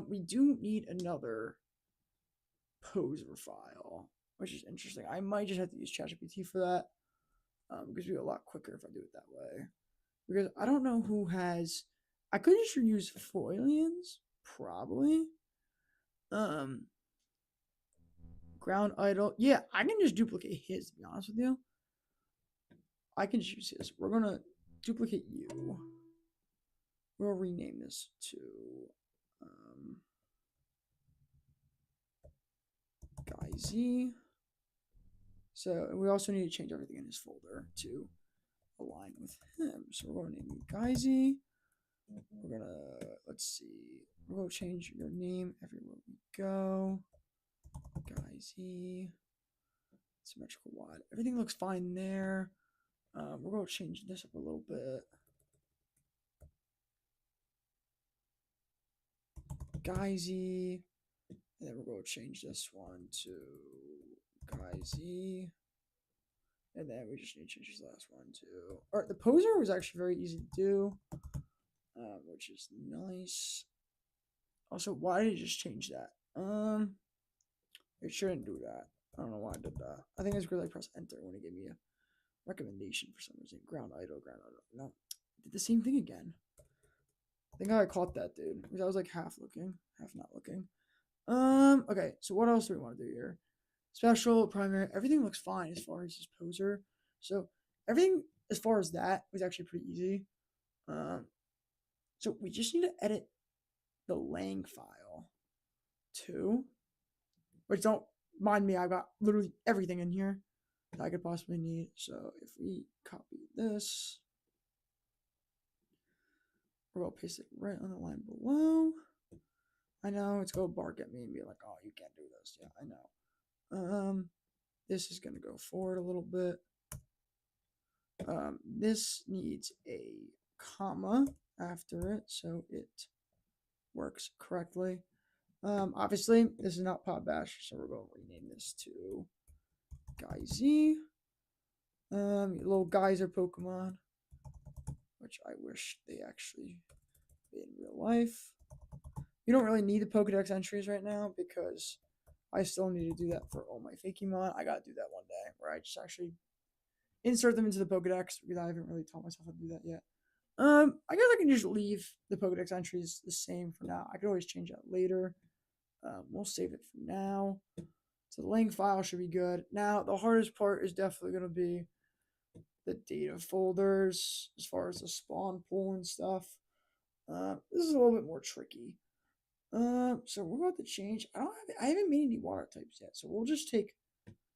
We do need another poser file, which is interesting. I might just have to use ChatGPT for that. Because it'll be a lot quicker if I do it that way. Because I don't know who has. I could just use Foilians, probably. Ground idol. Yeah, I can just duplicate his, to be honest with you. I can just use his. We're gonna duplicate you. We'll rename this to Geysie. So we also need to change everything in his folder to align with him. So we're going to name Geysie. We're gonna let's see. We're gonna change your name everywhere we go. Geysie. Symmetrical wide. Everything looks fine there. We're gonna change this up a little bit. Geysie. And then we're going to change this one to Geysie. And then we just need to change this last one too. All right, the poser was actually very easy to do, which is nice. Also, why did it just change that? It shouldn't do that. I don't know why I did that. I think it's because I pressed enter when it gave me a recommendation for some reason. Ground idle, ground idle. No, did the same thing again. I think I caught that, dude. Because I was like half looking, half not looking. Okay, so what else do we want to do here? Special, primary, everything looks fine as far as his poser. So everything as far as that was actually pretty easy. So we just need to edit the lang file too. Which don't mind me, I've got literally everything in here that I could possibly need. So if we copy this, we'll paste it right on the line below. I know it's gonna bark at me and be like, "Oh, you can't do this." Yeah, I know. This is gonna go forward a little bit. This needs a comma after it so it works correctly. Obviously, this is not Pod Bash, so we're going to rename this to Geysie. Little geyser Pokemon, which I wish they actually did in real life. You don't really need the Pokedex entries right now because I still need to do that for all my Fakemon. I gotta do that one day where I just actually insert them into the Pokedex because I haven't really taught myself how to do that yet. I guess I can just leave the Pokedex entries the same for now. I could always change that later. We'll save it for now. So the lang file should be good. Now, the hardest part is definitely going to be the data folders as far as the spawn pool and stuff. This is a little bit more tricky. So we're about to change. I haven't made any water types yet. So we'll just take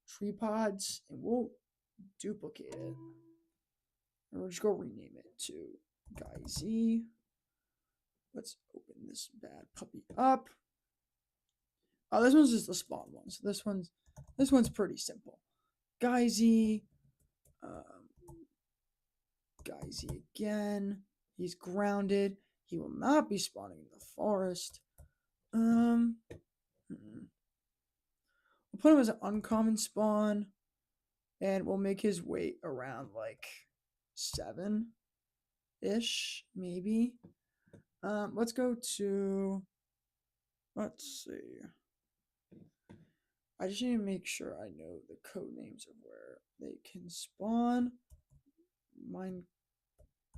tree pods and we'll duplicate it. And we'll just go rename it to Geysie. Let's open this bad puppy up. Oh, this one's just the spawn one. So this one's pretty simple. Geysie. Geysie again. He's grounded. He will not be spawning in the forest. We'll put him as an uncommon spawn. And we'll make his weight around like 7-ish, maybe. Let's go to, let's see. I just need to make sure I know the code names of where they can spawn.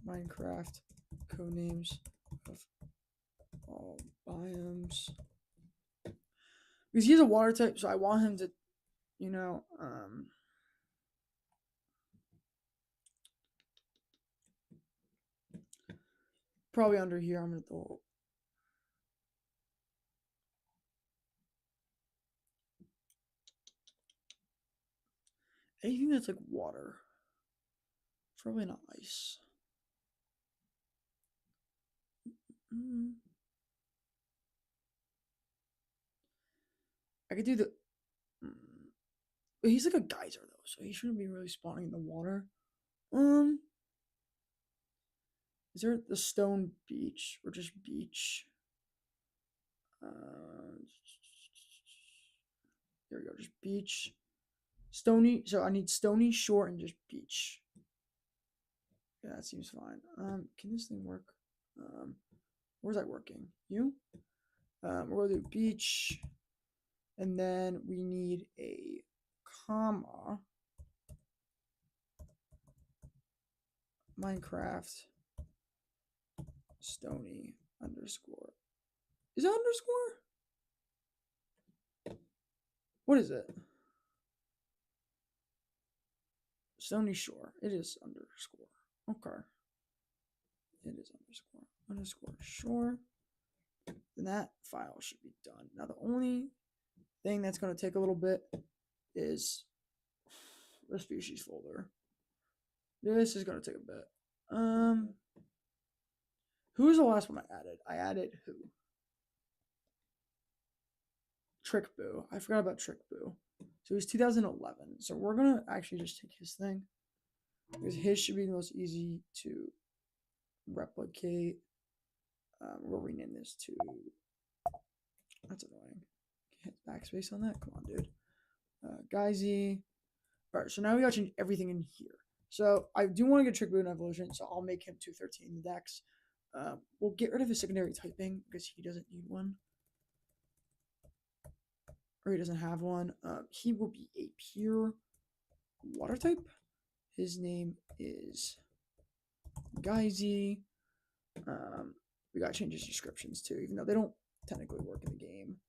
Minecraft code names of all biomes. Because he's a water type, so I want him to, probably under here. I'm gonna throw anything that's like water. Probably not ice. I could do the. But he's like a geyser though, so he shouldn't be really spawning in the water. Is there the stone beach or just beach? There we go, just beach. Stony. So I need stony shore and just beach. Yeah, that seems fine. Can this thing work? Where's that working? You? We're gonna do beach, and then we need a comma. Minecraft stony underscore. Is it underscore? What is it? Stony shore. It is underscore. Okay. It is underscore shore. Then that file should be done. Now the only thing that's going to take a little bit is the species folder. This is going to take a bit. Who was the last one I added? I added who? Trick Boo. I forgot about Trick Boo. So he's 2011. So we're going to actually just take his thing. Because his should be the most easy to replicate. We'll rename this to. That's annoying. Hit backspace on that. Come on, dude. Geysie. All right, so now we got to change everything in here. So I do want to get Trick Boo in evolution, so I'll make him 213 in the dex. We'll get rid of his secondary typing because he doesn't need one. or he doesn't have one. He will be a pure water type. His name is Geysie. We gotta change his descriptions too, even though they don't technically work in the game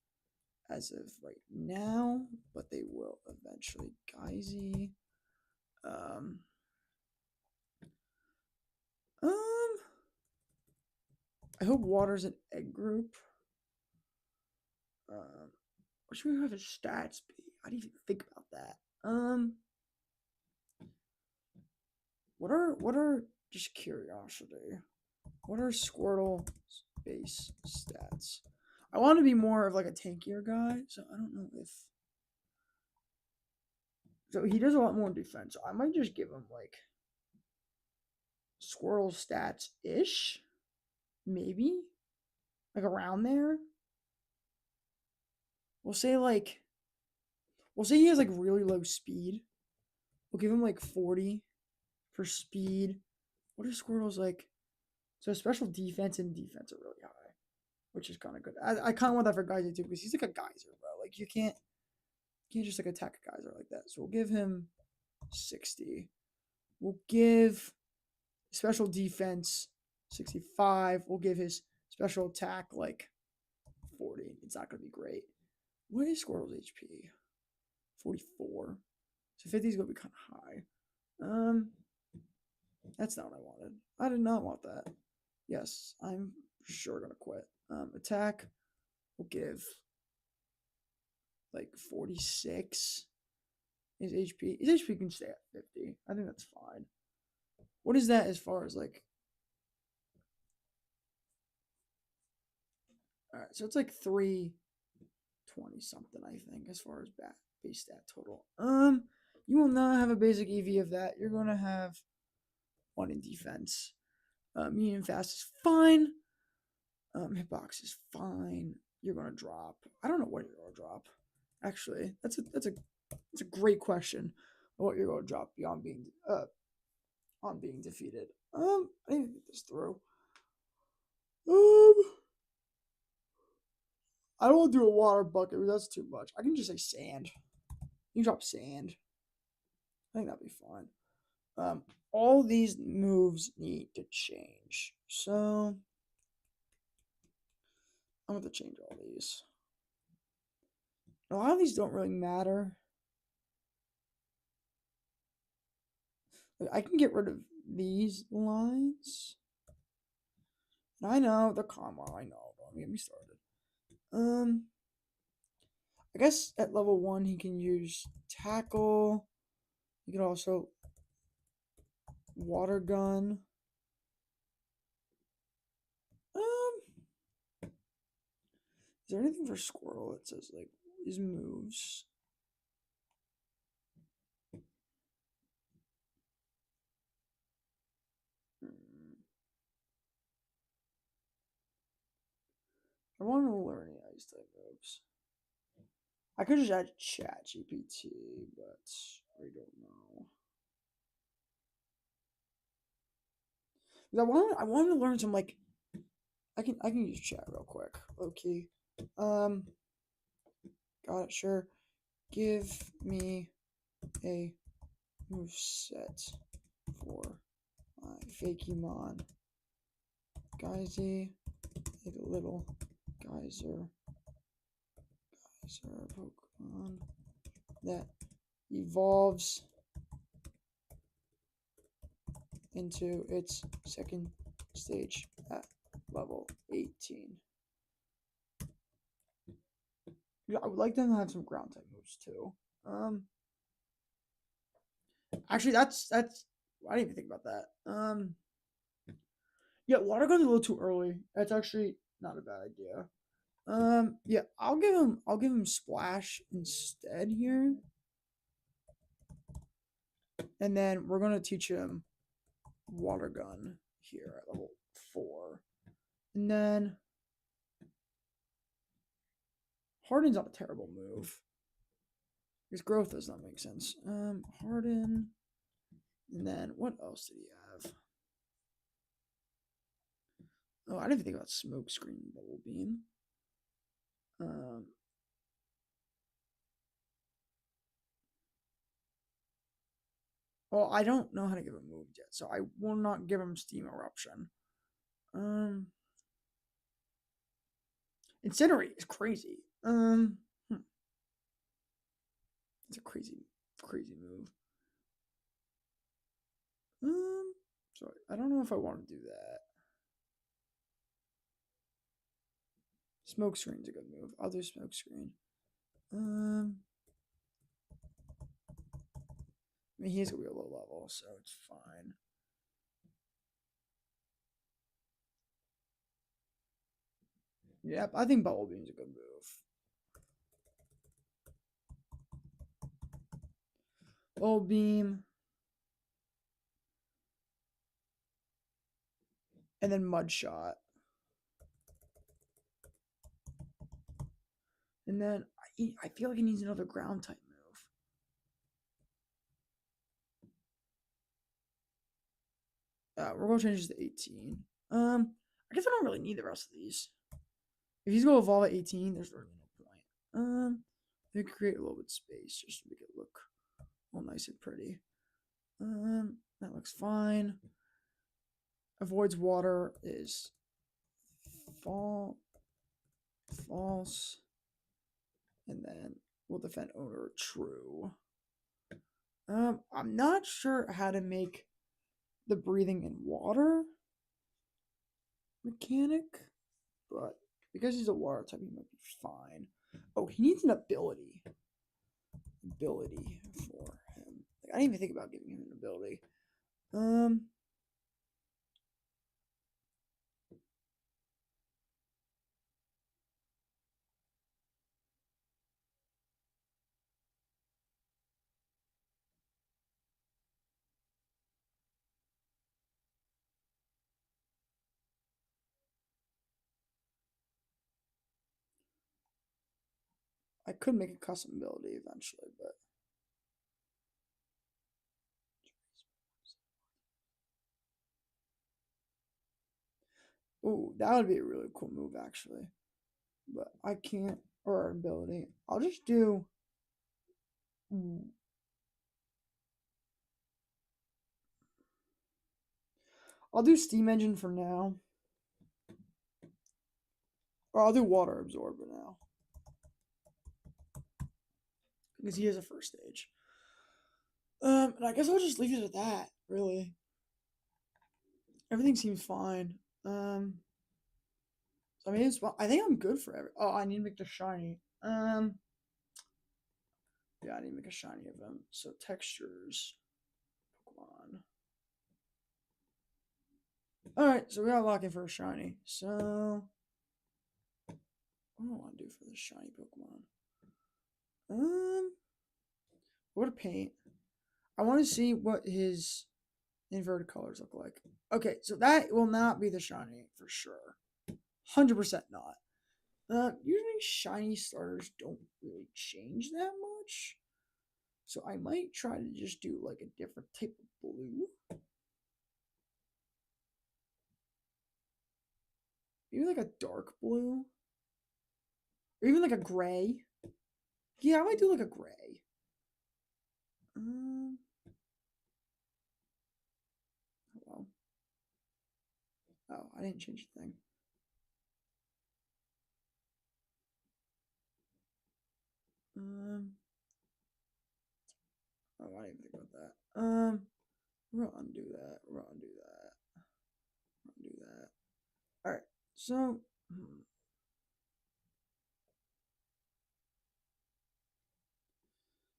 as of right now, but they will eventually. Geysie. I hope water's an egg group. What should we have his stats be? I didn't even think about that. What are just curiosity? What are Squirtle's base stats? I want to be more of like a tankier guy, so I don't know if. So he does a lot more defense. So I might just give him like Squirtle stats ish, maybe like around there. We'll say he has like really low speed. We'll give him like 40 for speed. What are Squirtle's like? So special defense and defense are really high, which is kind of good. I kind of want that for Geyser too, because he's like a geyser, bro. Like you can't just like attack a geyser like that. So we'll give him 60. We'll give special defense 65. We'll give his special attack like 40. It's not gonna be great. What is Squirtle's HP? 44. So 50 is gonna be kind of high. That's not what I wanted. I did not want that. Yes, I'm sure gonna quit. Attack will give like 46. His HP can stay at 50. I think that's fine. What is that as far as like? All right, so it's like 320 something, I think, as far as base stat total. You will not have a basic EV of that. You're gonna have one in defense. Medium fast is fine. Hitbox is fine. You're gonna drop. I don't know what you're gonna drop. Actually, that's a great question. What you're gonna drop beyond being on being defeated. I didn't get this through. I don't want to do a water bucket because that's too much. I can just say sand. You can drop sand. I think that'd be fine. All these moves need to change. So I'm going to change all these. A lot of these don't really matter. I can get rid of these lines. I know they're common. I know. Don't get me started. I guess at level 1 he can use tackle. He can also water gun. Is there anything for Squirtle that says like his moves? I want to learn any ice type moves. I could just add Chat GPT, but I don't know. I want to learn some like I can use chat real quick. Okay. Got it, sure. Give me a move set for my Fakemon. Geysie, a little geyser Pokemon that evolves into its second stage at level 18. Yeah, I would like them to have some ground type moves too. Actually, that's I didn't even think about that. Yeah, water gun's a little too early. That's actually not a bad idea. Yeah, I'll give him splash instead here. And then we're gonna teach him water gun here at level 4. And then Harden's not a terrible move. His growth does not make sense. Harden. And then what else did he have? Oh, I didn't even think about smoke screen bubble beam. Well, I don't know how to give him moves yet, so I will not give him Steam Eruption. Incinerate is crazy. It's a crazy, crazy move. So I don't know if I want to do that. Smoke screen's a good move. I'll do smoke screen. I mean, he's gonna be a low level, so it's fine. Yep, I think Bubble Beam's a good move. Bubble Beam. And then Mud Shot. And then I feel like he needs another ground type move. We're gonna change this to 18. I guess I don't really need the rest of these. If he's gonna evolve at 18, there's really no point. They create a little bit of space just to make it look all nice and pretty. That looks fine. Avoids water is false. And then will defend owner true. I'm not sure how to make the breathing in water mechanic, but because he's a water type, he might be fine. Oh, he needs an ability. Ability for him. Like, I didn't even think about giving him an ability. I could make a custom ability eventually, but oh, that would be a really cool move actually. But I can't, or ability. I'll just do. I'll do Steam Engine for now. Or I'll do Water Absorber now. Because he is a first stage. And I guess I'll just leave it at that, really. Everything seems fine. So I mean, I think I'm good for every. Oh, I need to make the shiny. Yeah, I need to make a shiny of them. So textures, Pokemon. All right, so we got lock in for a shiny. So what do I want to do for this shiny Pokemon? What to paint? I want to see what his inverted colors look like. Okay, so that will not be the shiny for sure. 100% not. Usually shiny starters don't really change that much. So I might try to just do like a different type of blue. Maybe like a dark blue. Or even like a gray. Yeah, I might do like a gray. Hello. Oh, I didn't change the thing. Oh, I didn't even think about that. We're gonna undo that. We're gonna undo that. Undo that. All right. So.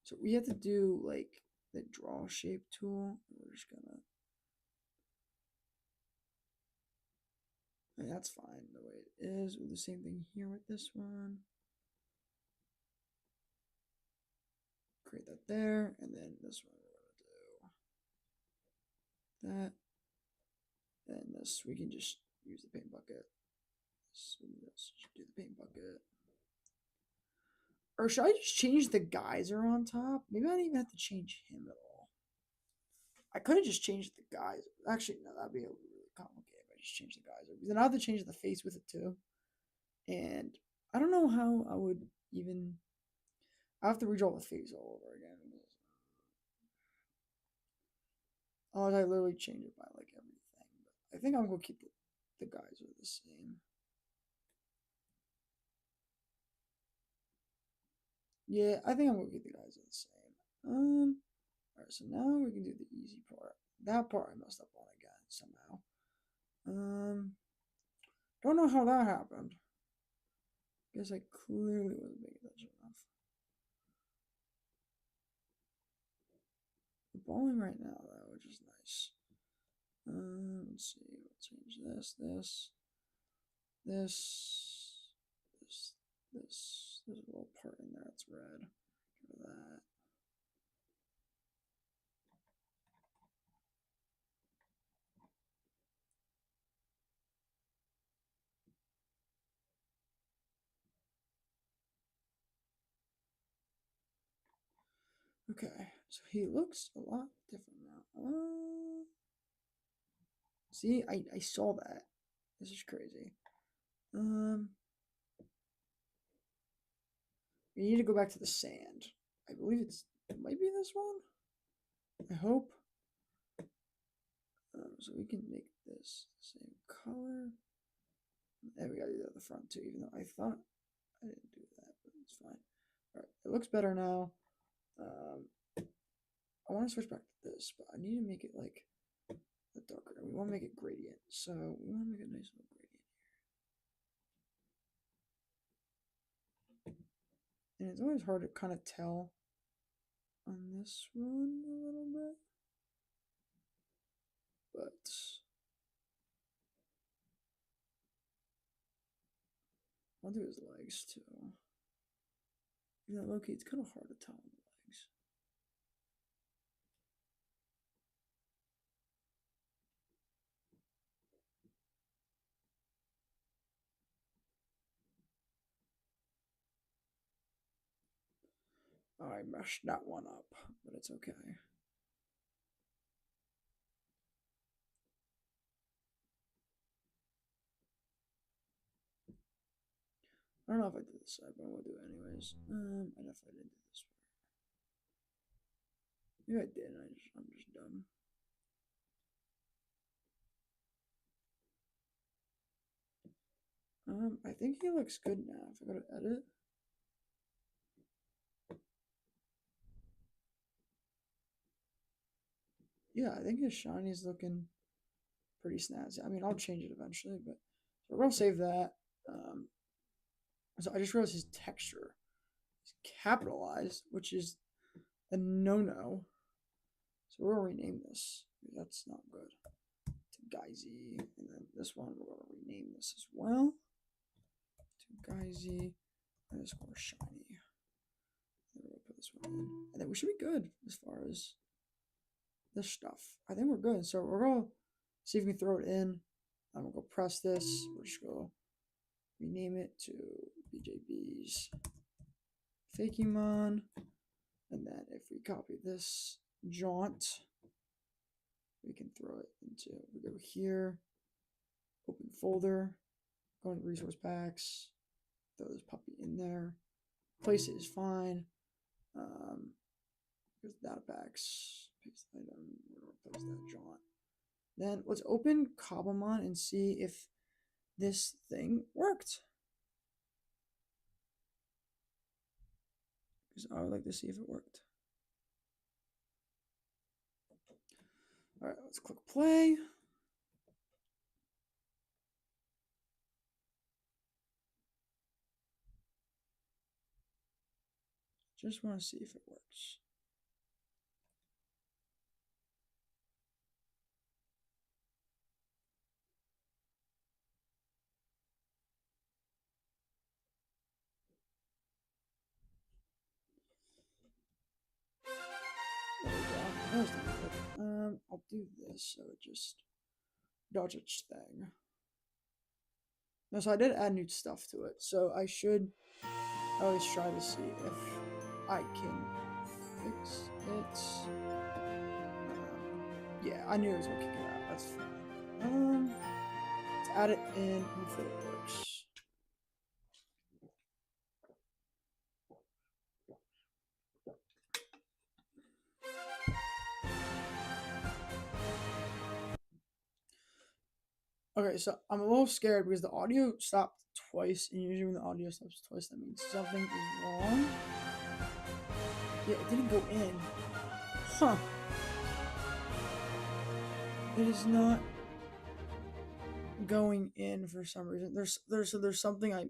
So we have to do like the draw shape tool. We're just gonna. And that's fine the way it is. We'll do the same thing here with this one. Create that there, and then this one we're gonna do that. And this we can just use the paint bucket. So let's just do the paint bucket. Or should I just change the geyser on top? Maybe I don't even have to change him at all. I could have just changed the geyser. Actually, no, that'd be really complicated if I just change the geyser. Because then I have to change the face with it too. And I don't know how I would even. I have to redraw the face all over again. Oh, I literally changed it by like everything. But I think I'm gonna keep the guys are the same. Yeah, I think I'm gonna keep the guys are the same. Alright, so now we can do the easy part. That part I messed up on again somehow. Don't know how that happened. Guess I clearly wasn't paying attention enough. The balling right now though, which is nice. Let's see. We'll change this. There's a little part in there that's red. Get rid of that. Okay, so he looks a lot different now. See, I saw that. This is crazy. We need to go back to the sand. I believe it might be this one. I hope. So we can make this the same color. And we gotta do that at the front too, even though I thought I didn't do that, but it's fine. Alright, it looks better now. I want to switch back to this, but I need to make it like a darker. We want to make it gradient, so we want to make a nice little gradient here. And it's always hard to kind of tell on this one a little bit, but I'll do his legs too. You know, low-key, it's kind of hard to tell on the legs. I messed that one up, but it's okay. I don't know if I did this side, but I'm gonna do it anyways. I definitely didn't do this part. Maybe I did, and I'm just dumb. I think he looks good now. If I go to edit. Yeah, I think his shiny's looking pretty snazzy. I mean, I'll change it eventually, but so we'll save that. So I just realized his texture is capitalized, which is a no-no. So we're gonna rename this. That's not good. To Geysie, and then this one we're gonna rename this as well. To Geysie underscore shiny. And we'll put this one in, and then we should be good as far as this stuff. I think we're good. So we're gonna see if we can throw it in. I'm gonna go press this. We're just gonna rename it to BJB's Fakemon. And then if we copy this jaunt, we can throw it into, we go here, open folder, go into resource packs, throw this puppy in there. Place it is fine. Here's data packs, paste item, we're gonna replace that jaunt. Then let's open Cobblemonn and see if this thing worked. Because I would like to see if it worked. Alright, let's click play. Just want to see if it works. There we go. I'll do this so it just dodge its thing. No, so I did add new stuff to it, so I should always try to see if I can fix it. Yeah, I knew it was gonna kick it out. That's fine. Let's add it in. Hopefully it works. Okay, so I'm a little scared because the audio stopped twice, and usually when the audio stops twice, that means something is wrong. Yeah, it didn't go in. Huh. It is not going in for some reason. There's something I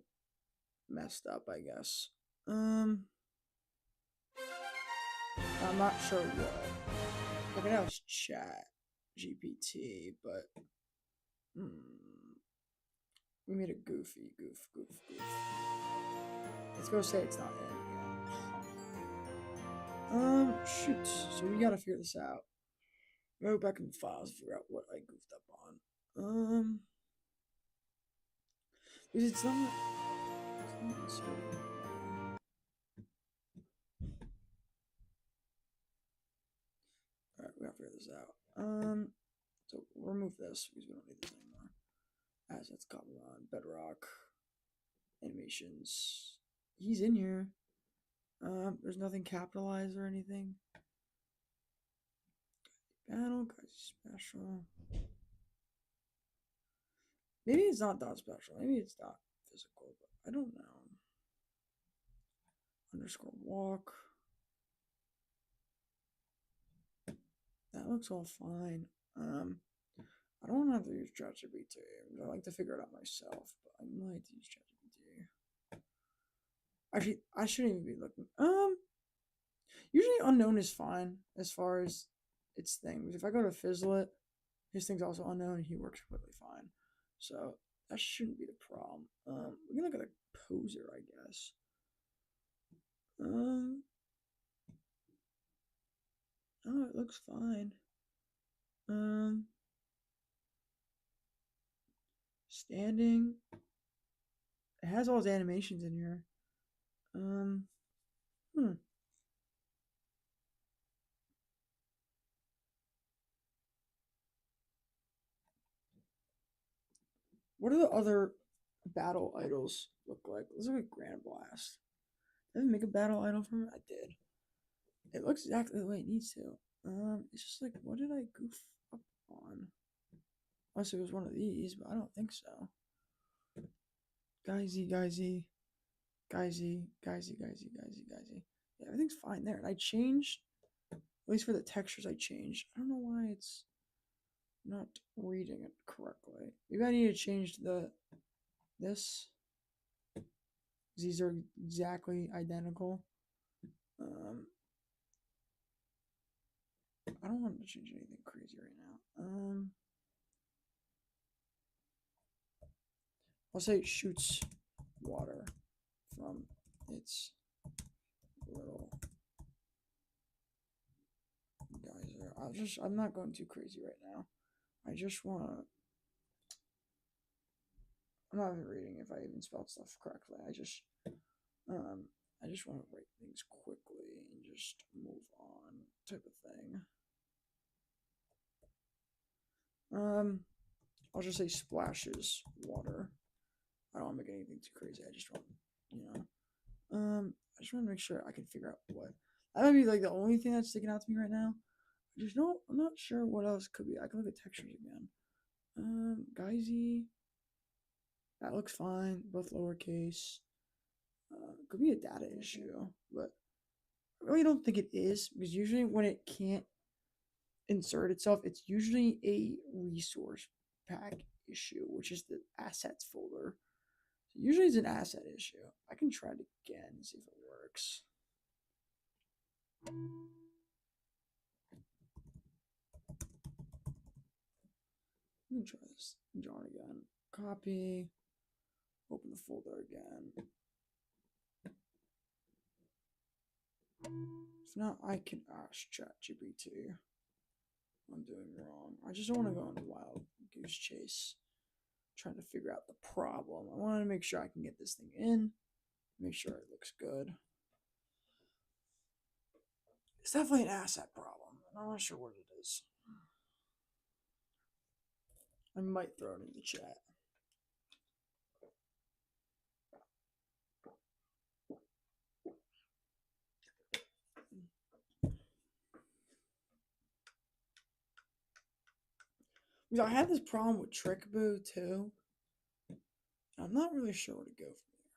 messed up, I guess. I'm not sure what. Like, I know it's chat GPT, but we made a goof. Let's go say it's not in again. Shoot. So we gotta figure this out. Go back in the files, figure out what I goofed up on. Because it's not inserted. Alright, we gotta figure this out. So we'll remove this because we don't need this anymore. Assets, Cobblemonn, Bedrock, animations. He's in here. There's nothing capitalized or anything. Battle, guys, special. Maybe it's not dot special. Maybe it's dot physical, but I don't know. Underscore walk. That looks all fine. I don't want to have to use ChatGPT. I like to figure it out myself, but I might use ChatGPT. Actually, I shouldn't even be looking. Usually unknown is fine as far as its things. If I go to Fizzlet, his thing's also unknown and he works completely fine. So that shouldn't be the problem. We can look at a poser, I guess. Oh, it looks fine. Standing. It has all his animations in here. What do the other battle idols look like? Let's look at Grand Blast. Did I make a battle idol for it? I did. It looks exactly the way it needs to. It's just like, what did I goof up on? Unless it was one of these, but I don't think so. Geysie. Yeah, everything's fine there. And I changed, at least for the textures I changed. I don't know why it's not reading it correctly. Maybe I need to change this. These are exactly identical. I don't want to change anything crazy right now. I'll say it shoots water from its little geyser. I'm not going too crazy right now. I just want to. I'm not even reading if I even spelled stuff correctly. I just want to write things quickly and just move on, type of thing. I'll just say splashes water. I don't want to make anything too crazy. I just want, I just want to make sure I can figure out what. That might be like the only thing that's sticking out to me right now. I'm not sure what else could be. I can look at textures again. Geysie. That looks fine. Both lowercase. Could be a data issue, but I really don't think it is because usually when it can't insert itself, it's usually a resource pack issue, which is the assets folder. So usually it's an asset issue. I can try it again and see if it works. Let me try this. Draw it again. Copy. Open the folder again. If not, I can ask ChatGPT. I'm doing wrong. I just don't want to go on a wild goose chase trying to figure out the problem. I want to make sure I can get this thing in, make sure it looks good. It's definitely an asset problem. I'm not sure what it is. I might throw it in the chat. Because I had this problem with Trick Boo too. I'm not really sure where to go from here.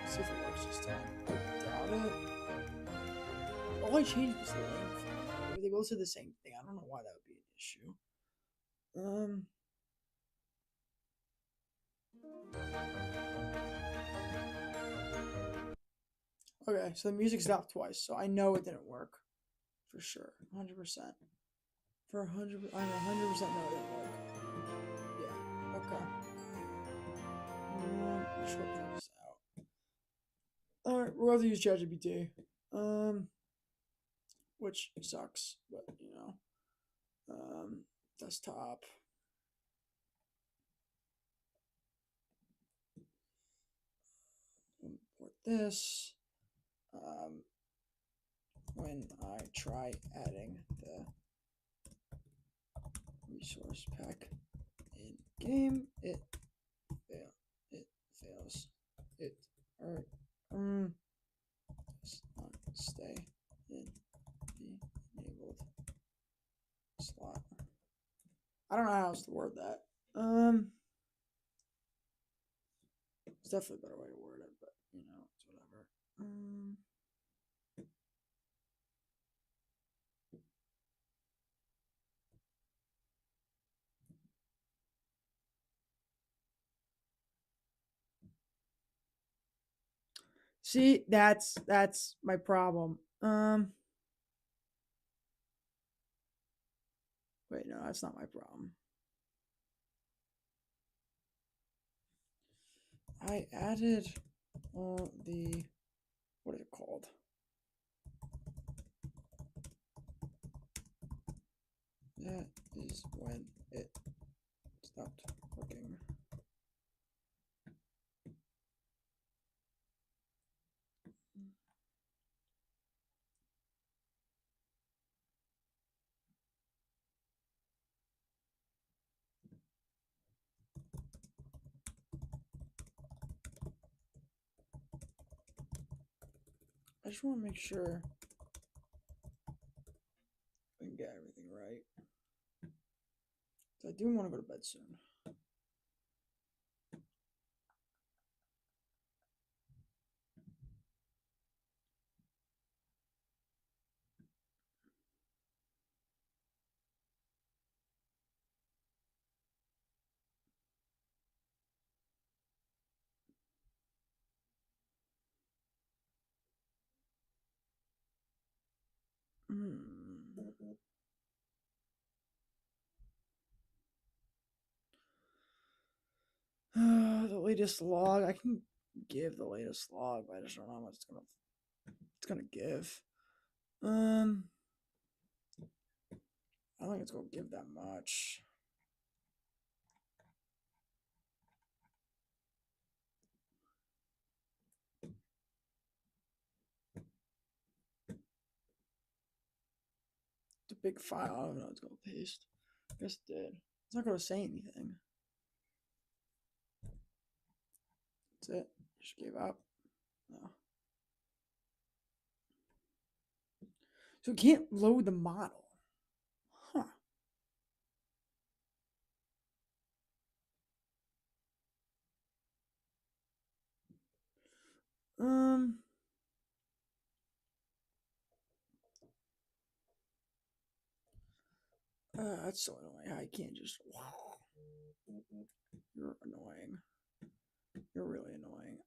Let's see if it works this time. I doubt it. All I changed was the length. They both said the same thing. I don't know why that would be an issue. Okay, so the music stopped twice, so I know it didn't work. For sure. 100%. For 100%, I 100% know it didn't work. Yeah, okay. Let's figure this out. Alright, we're going to use ChatGPT. Which sucks, but you know. Desktop. Import this. When I try adding the resource pack in game, it fails. It does not stay in the enabled slot. I don't know how else to word that. It's definitely a better way to word it, but you know, it's whatever. See, that's my problem. Wait, no, that's not my problem. I added the, what is it called? That is when it stopped working. I just want to make sure I can get everything right. So I do want to go to bed soon. The latest log. I can give the latest log, but I just don't know how much it's gonna give. I don't think it's gonna give that much. It's a big file. I don't know. It's gonna paste. I guess it did. It's not gonna say anything. That's it. Just gave up. No. So it can't load the model. Huh. That's so annoying. I can't just. You're annoying. You're really annoying.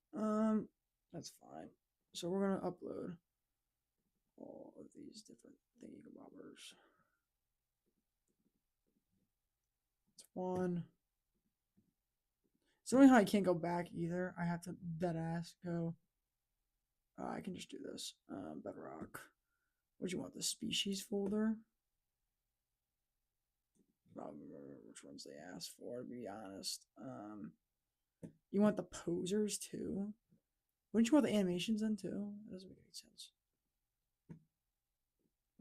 That's fine. So we're gonna upload all of these different thingy-bobbers. It's one. It's only how I can't go back either. I have to dead ass go. I can just do this. Bedrock. What do you want? The species folder? I don't remember which ones they asked for, to be honest. You want the posers too? Wouldn't you want the animations then too? That doesn't make any sense.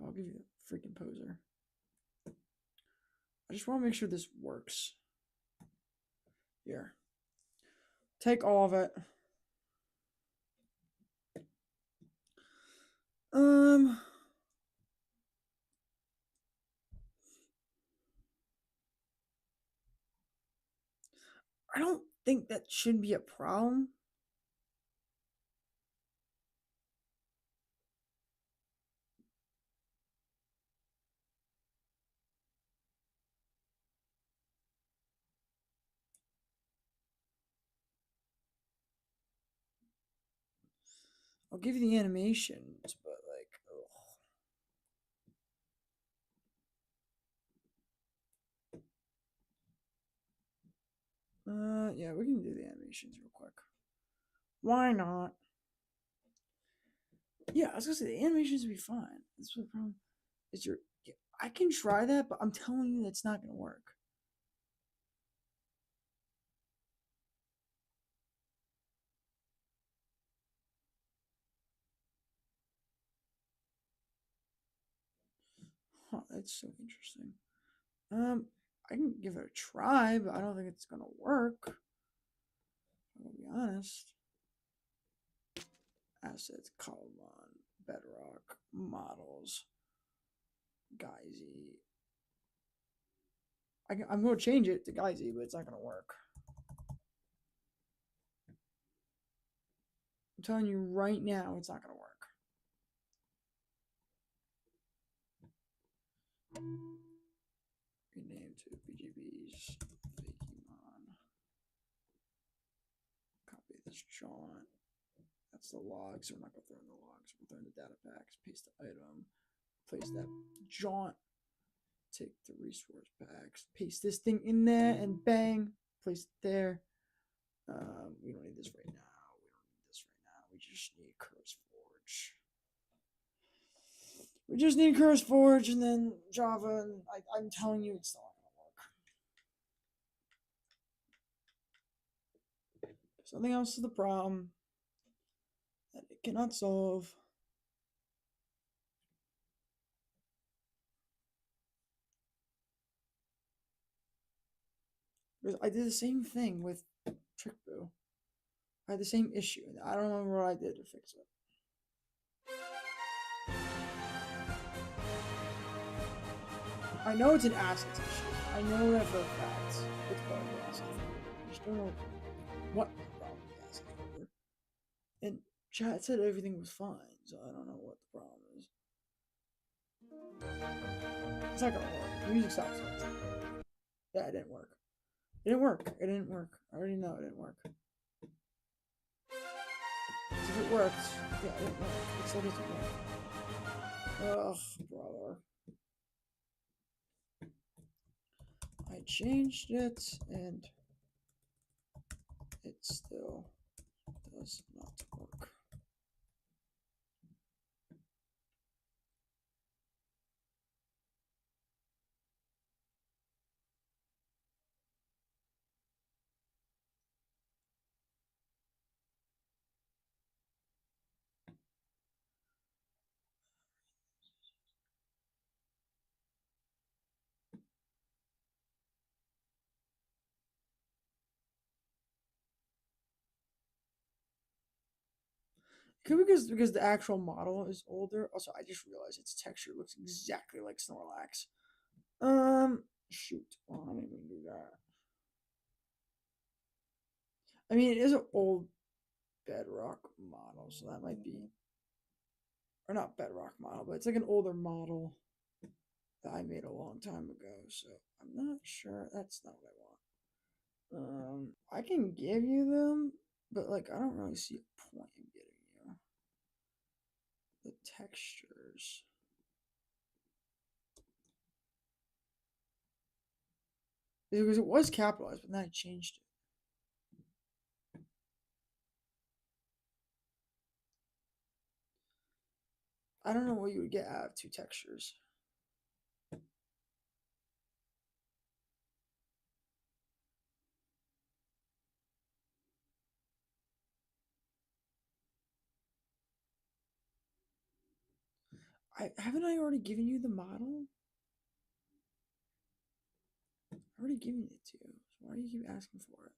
I'll give you the freaking poser. I just want to make sure this works. Here. Take all of it. Um, I don't think that should be a problem. I'll give you the animations, but like, yeah, we can do the animations real quick. Why not? Yeah, I was gonna say the animations would be fine. That's what the problem is. I can try that, but I'm telling you, that's not gonna work. Huh, that's so interesting. I can give it a try, but I don't think it's gonna work. I'll be honest. Assets, Cobblemonn, Bedrock, models, Geysie. I'm going to change it to Geysie, but it's not going to work. I'm telling you right now, it's not going to work. Rename to BGB's Fakemon. Copy this jaunt. That's the logs. We're not going to throw in the logs. We'll throw in the data packs. Paste the item. Place that jaunt. Take the resource packs. Paste this thing in there, and bang, place it there. We don't need this right now. We just need Curse Forge. We just need Curse Forge and then Java, and I'm telling you, it's not gonna work. Something else is the problem that it cannot solve. Because I did the same thing with Trick Boo. I had the same issue. I don't remember what I did to fix it. I know it's an assets issue. I know that for a fact. It's part of the asset folder. I just don't know what the problem with the asset folder. And chat said everything was fine, so I don't know what the problem is. It's not gonna work. The music stops. Yeah, it didn't work. It didn't work. It didn't work. I already know it didn't work. If it worked, yeah, it didn't work. It still doesn't work. Ugh, brother. I changed it, and it still does not work. Could be because the actual model is older. Also, I just realized its texture looks exactly like Snorlax. Shoot. Well, I didn't even do that. I mean, it is an old Bedrock model, so that might be, or not Bedrock model, but it's like an older model that I made a long time ago. So I'm not sure. That's not what I want. I can give you them, but like I don't really see a point in getting you the textures. Because it was capitalized, but then I changed it. I don't know what you would get out of two textures. Haven't I already given you the model? I've already given it to you. So why do you keep asking for it?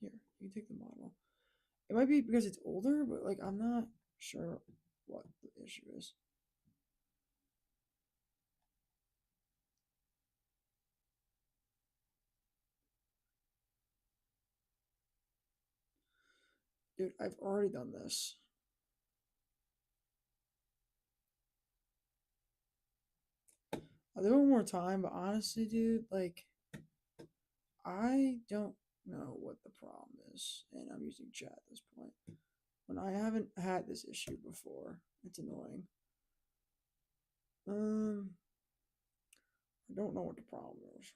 Here, you can take the model. It might be because it's older, but like I'm not sure what the issue is. Dude, I've already done this. I'll do it one more time, but honestly, dude, like, I don't know what the problem is, and I'm using chat at this point. When I haven't had this issue before, it's annoying. I don't know what the problem is.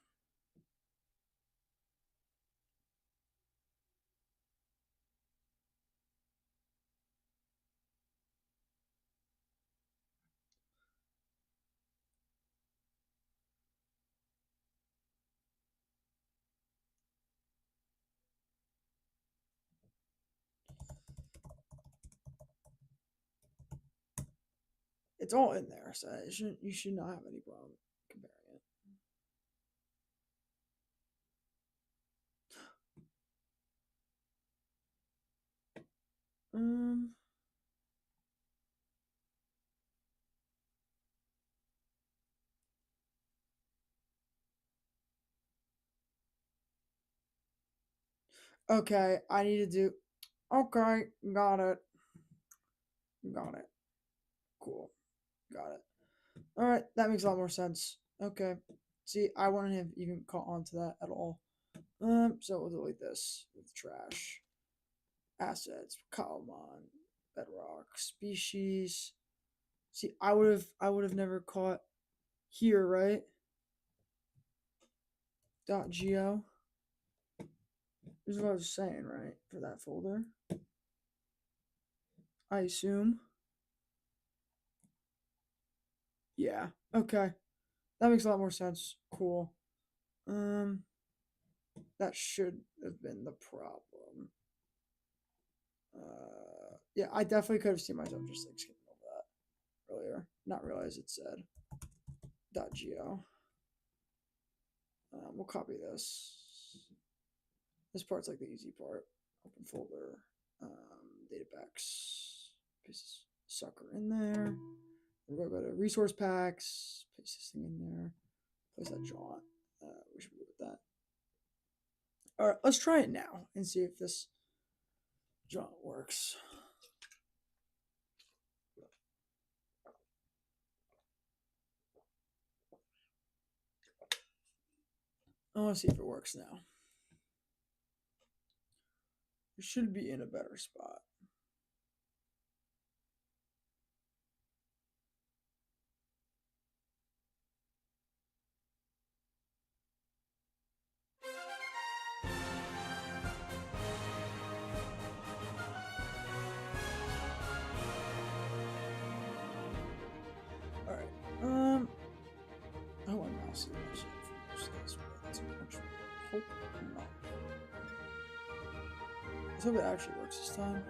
It's all in there, so you should not have any problem comparing it. Um, okay, I need to do. Okay, got it. Got it. Cool. Got it. All right, that makes a lot more sense. Okay. See, I wouldn't have even caught on to that at all. So we'll delete this with trash. Assets, Cobblemonn, bedrock, species. See, I would have never caught here, right? .go. This is what I was saying, right? For that folder. I assume. Yeah. Okay. That makes a lot more sense. Cool. That should have been the problem. Yeah, I definitely could have seen myself just like skipping over that earlier. Not realize it said .go. We'll copy this. This part's like the easy part. Open folder. Databacks. Paste this sucker in there. We're going to go to resource packs. Paste this thing in there. Place that jaunt. We should be good with that. All right, let's try it now and see if this jaunt works. I want to see if it works now. We should be in a better spot. All right. Oh, I'm mouse is hope not. Let's hope it actually works this time.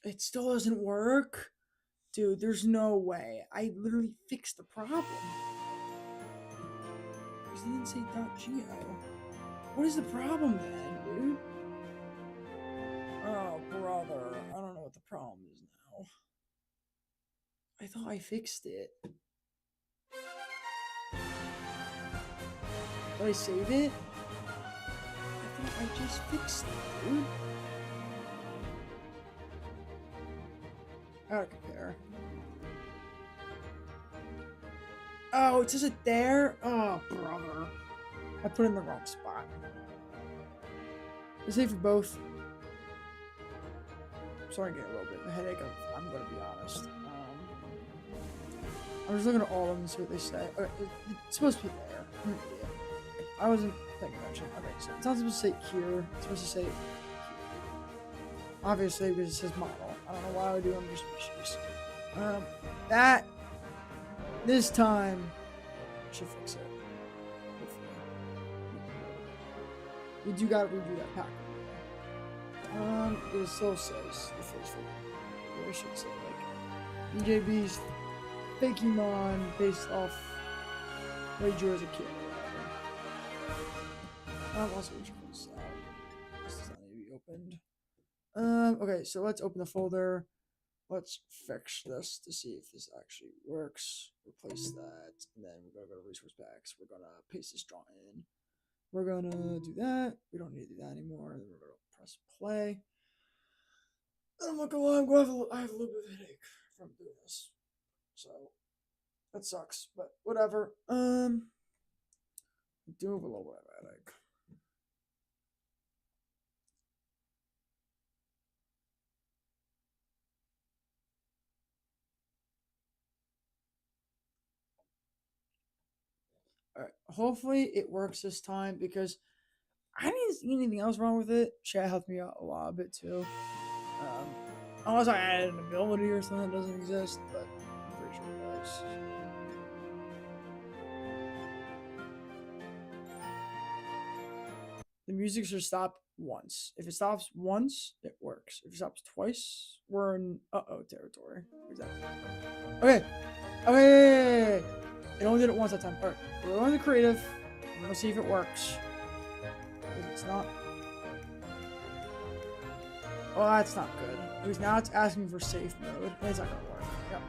It still doesn't work? Dude, there's no way. I literally fixed the problem. Because it didn't say .go. What is the problem then, dude? Oh, brother. I don't know what the problem is now. I thought I fixed it. Did I save it? I thought I just fixed it, dude. I gotta compare. Oh, it says it there? Oh, brother. I put it in the wrong spot. Let's say for both. I'm starting to get a little bit of a headache. I'm gonna be honest. I'm just looking at all of them to see what they say. Okay, it's supposed to be there. I'm an idiot. I wasn't paying attention. Okay, so it's not supposed to say here. It's supposed to say here. Obviously, because it says model. I don't know why I would do under species. That this time should fix it. Hopefully. We do gotta redo that pack. it still says the first one. Or I should say like BJB's Fakemon based off what you drew as a kid. Also, which one's this does not need to be opened. Okay, so let's open the folder. Let's fix this to see if this actually works. Replace that, and then we're gonna go to resource packs. We're gonna paste this drawing in. We're gonna do that. We don't need to do that anymore. Then we're gonna press play. I'm not gonna lie, I have a little bit of a headache from doing this, so that sucks. But whatever. I do have a little bit of a headache. All right. Hopefully it works this time because I didn't see anything else wrong with it. Chat helped me out a lot a bit too. Unless I added an ability or something that doesn't exist, but I'm pretty sure it does. The music should stop once. If it stops once, it works. If it stops twice, we're in uh-oh territory. Exactly. Okay. Okay. It only did it once that time. Alright. We're going to creative. We're gonna see if it works. If it's not. Oh, that's not good. Because now it's asking for safe mode. It's not gonna work. Yep.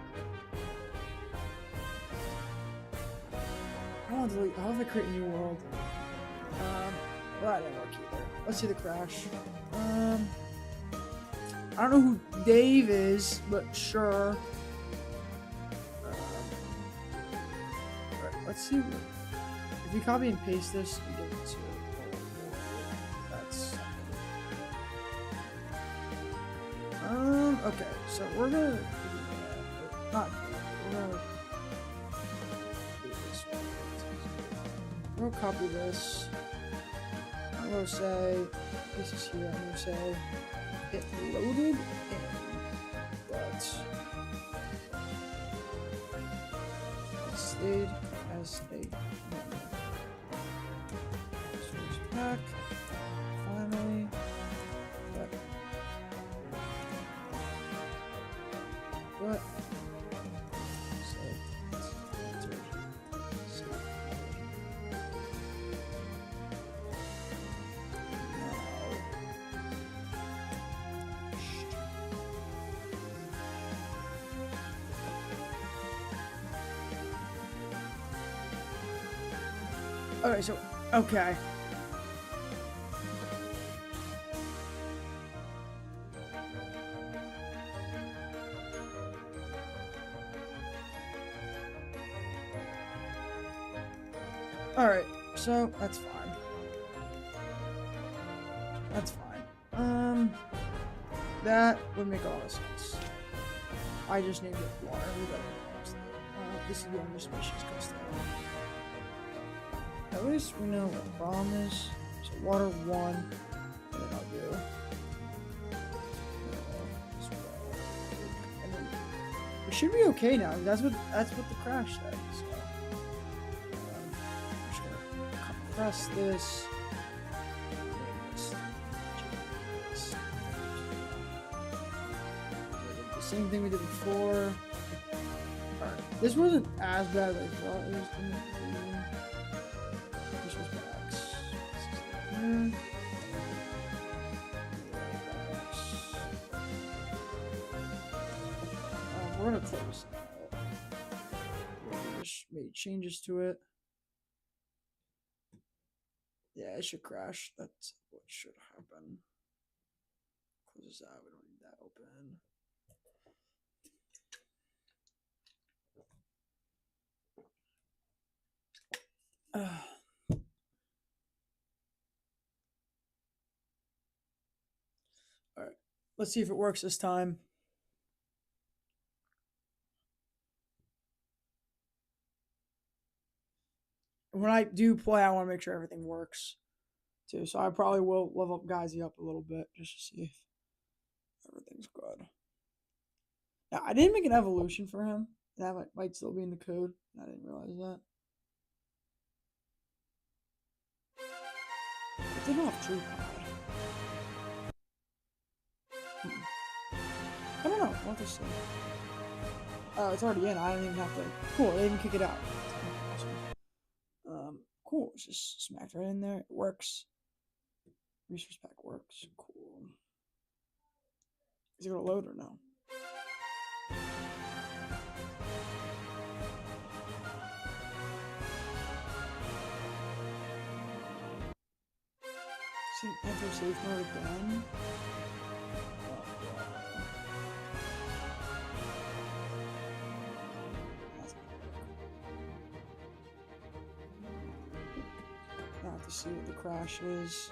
I want to delete. How if I create a new world? Well, that didn't work either. Let's see the crash. I don't know who Dave is, but sure. Alright, let's see. If we copy and paste this, we get it to that's okay, so we're gonna not we're gonna do this one. We'll copy this. I'm gonna say this is here. I'm gonna say it loaded in, but it stayed as a source pack. Finally, what? Alright, so, okay. Alright, so, that's fine. That's fine. That would make a lot of sense. I just named it water. This is the only species custom. At least we know what the problem is. So water 1, and then I'll do and then we should be okay now. That's what the crash said. So I'm just gonna compress this. The same thing we did before. Alright, this wasn't as bad as I thought it was gonna be. We're gonna close that out. We just made changes to it. Yeah, it should crash. That's what should happen. Close this out. We don't need that open. All right, let's see if it works this time. When I do play, I want to make sure everything works too. So I probably will level up Geysie up a little bit just to see if everything's good. Now, I didn't make an evolution for him. That might still be in the code. I didn't realize that. It didn't have true pod. I don't know. What to say? Oh, it's already in. I don't even have to. Cool. They even kick it out. Awesome. Cool. It's just smacked right in there. It works. Resource pack works. Cool. Is it gonna load or no? See, enter safe mode again. I have to see what the crash is.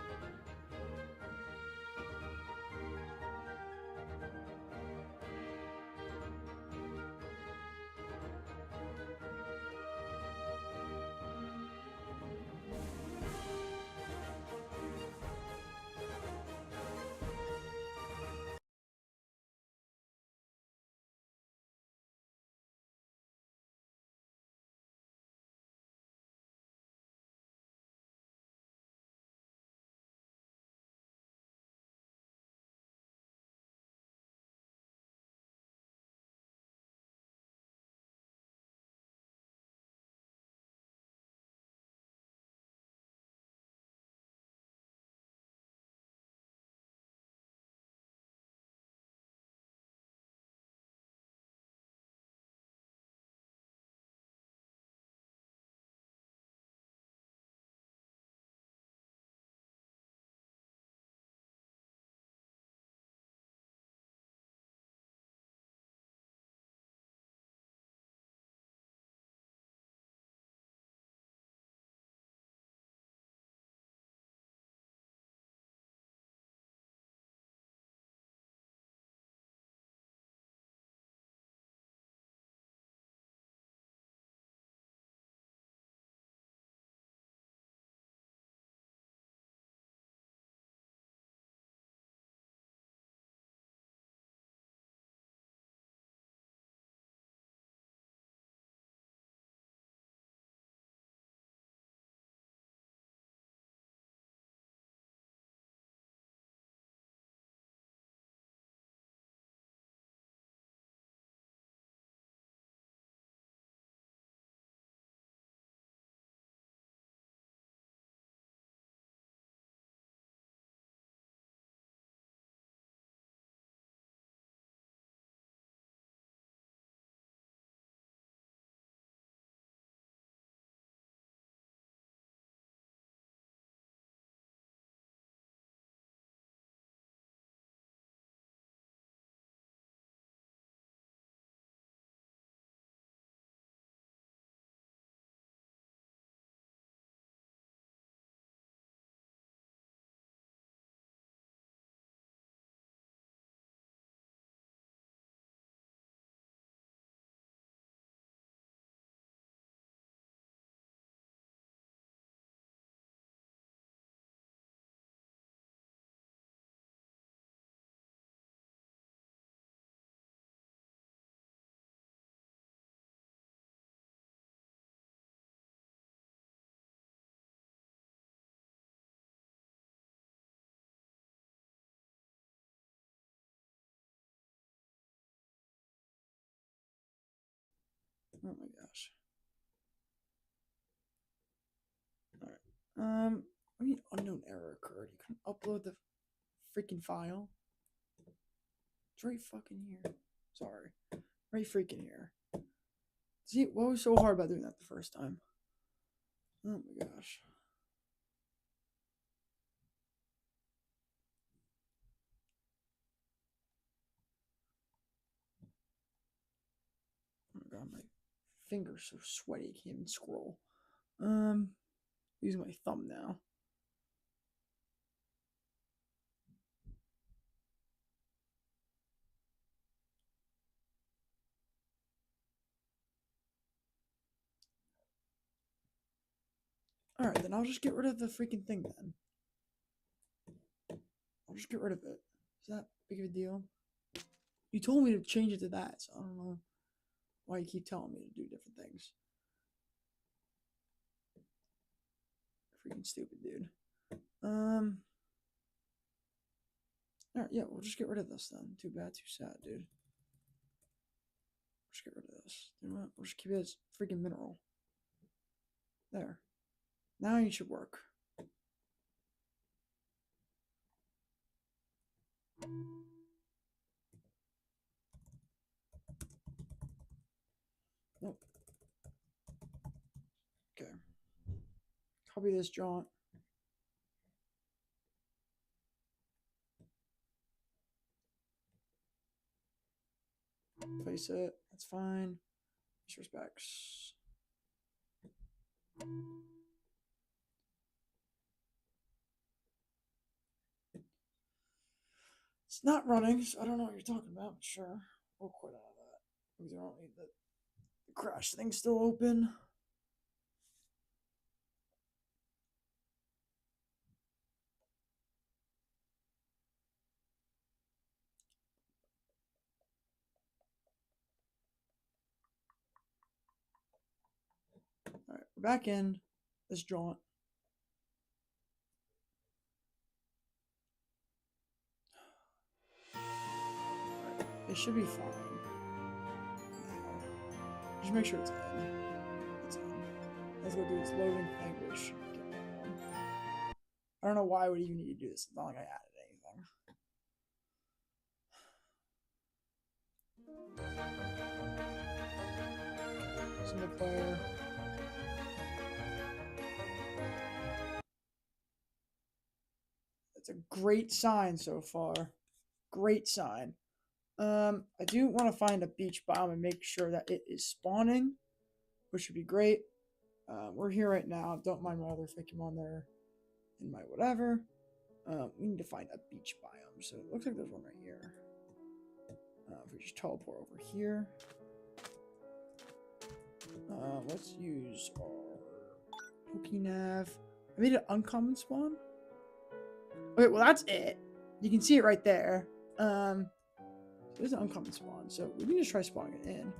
Oh my gosh. Alright. I mean, unknown error occurred. You couldn't upload the freaking file. It's right fucking here. Sorry. Right freaking here. See, what was so hard about doing that the first time? Oh my gosh. Oh my god, my fingers so sweaty I can't even scroll. Using my thumb now. Alright, then I'll just get rid of the freaking thing then. I'll just get rid of it. Is that big of a deal? You told me to change it to that, so I don't know why you keep telling me to do different things. Freaking stupid, dude. Alright, yeah, we'll just get rid of this then. Too bad, too sad, dude. Just get rid of this. You know what? We'll just keep it as freaking mineral. There. Now you should work. Nope. Okay. Copy this jaunt. Place it. That's fine. Disrespects. It's not running, so I don't know what you're talking about, but sure. We'll quit out of that. We don't need the crash thing still open. Alright, we're back in this jaunt. Alright, it should be fine. Just make sure it's in. It's in. Let's go do this loading thing, which I don't know why I would even need to do this. It's not like I added anything. Single player. It's a great sign so far. Great sign. I do want to find a beach biome and make sure that it is spawning, which would be great. We're here right now. Don't mind my other Fakemon there in my whatever. We need to find a beach biome. So it looks like there's one right here. If we just teleport over here. Let's use our Pokinav. I made an uncommon spawn. Okay, well that's it. You can see it right there. There's an uncommon spawn, so we can just try spawning it in.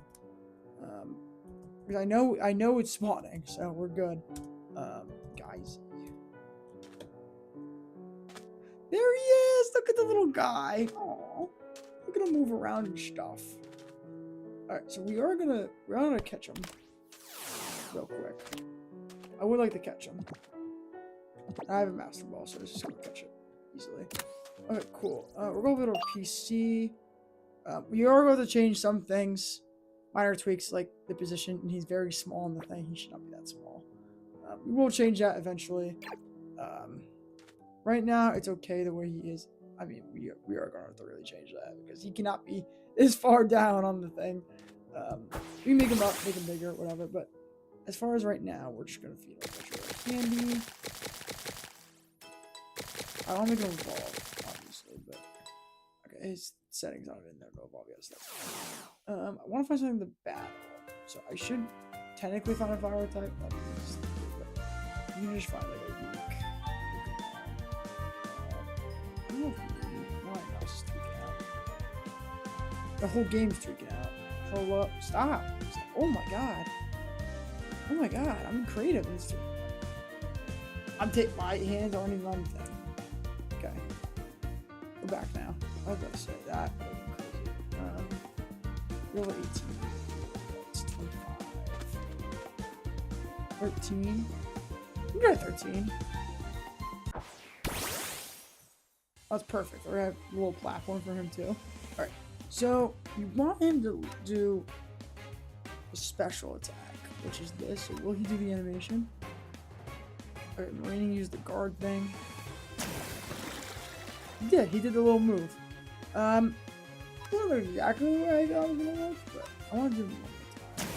Because I know it's spawning, so we're good. Guys. There he is! Look at the little guy. Aww. Look at him move around and stuff. Alright, so we're gonna catch him. Real quick. I would like to catch him. I have a Master Ball, so it's just gonna catch it easily. Okay, cool. We're going to go to PC. We are going to change some things. Minor tweaks like the position, and he's very small in the thing. He should not be that small. We will change that eventually. Right now, it's okay the way he is. I mean, we are going to have to really change that because he cannot be this far down on the thing. We can make him up, make him bigger, whatever. But as far as right now, we're just going to feed him candy. I don't make him evolve, obviously, but okay, his settings aren't in there to evolve yet. So I want to find something to battle, so I should technically find a fire type. But you can just find like a weak. I don't know if my mouse is tweaking out. The whole game's tweaking out. Hold up! Stop! Oh my god! Oh my god! I'm creative. My hands aren't even on the thing. Okay. We're back now. I was about to say that. Roll 18. It's 25. 13. We got 13. That's perfect. We're gonna have a little platform for him too. Alright. So you want him to do a special attack, which is this. So will he do the animation? Alright, Marine used the guard thing. He did the little move. I don't know exactly where I thought it was gonna work, but I want to do it one more time.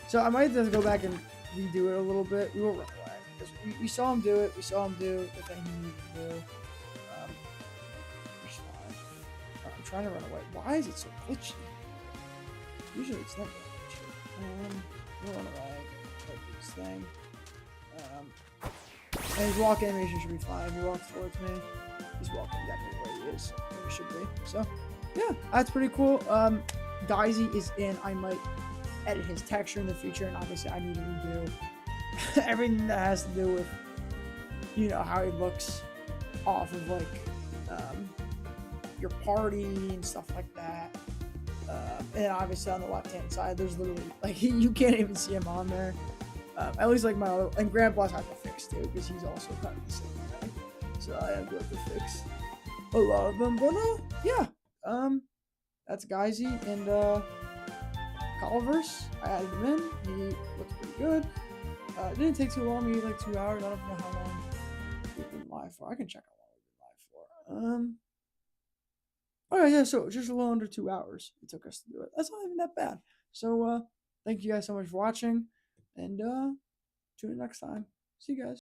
So I might just go back and redo it a little bit. We will run away. Because we saw him do it. We saw him do the thing he needed to do. I'm trying to run away. Why is it so glitchy? Usually it's not glitchy. We'll run away. This thing. And his walk animation should be fine. If he walks towards me, he's walking exactly where he is. Where he should be. So, yeah, that's pretty cool. Geysie is in. I might edit his texture in the future, and obviously I need to redo everything that has to do with, you know, how he looks. off of like your party and stuff like that. And obviously on the left hand side, there's literally like you can't even see him on there. At least like my other, and Grandpa's have to fix too because he's also kind of the same way. So I have to fix a lot of them. But yeah, that's Geysie and Colliverse. I added him in. He looks pretty good. It didn't take too long. Maybe like 2 hours. I don't know how long we've been live for. I can check how long we've been live for. Oh yeah, so just a little under 2 hours it took us to do it. That's not even that bad. So thank you guys so much for watching, and tune in next time. See you guys.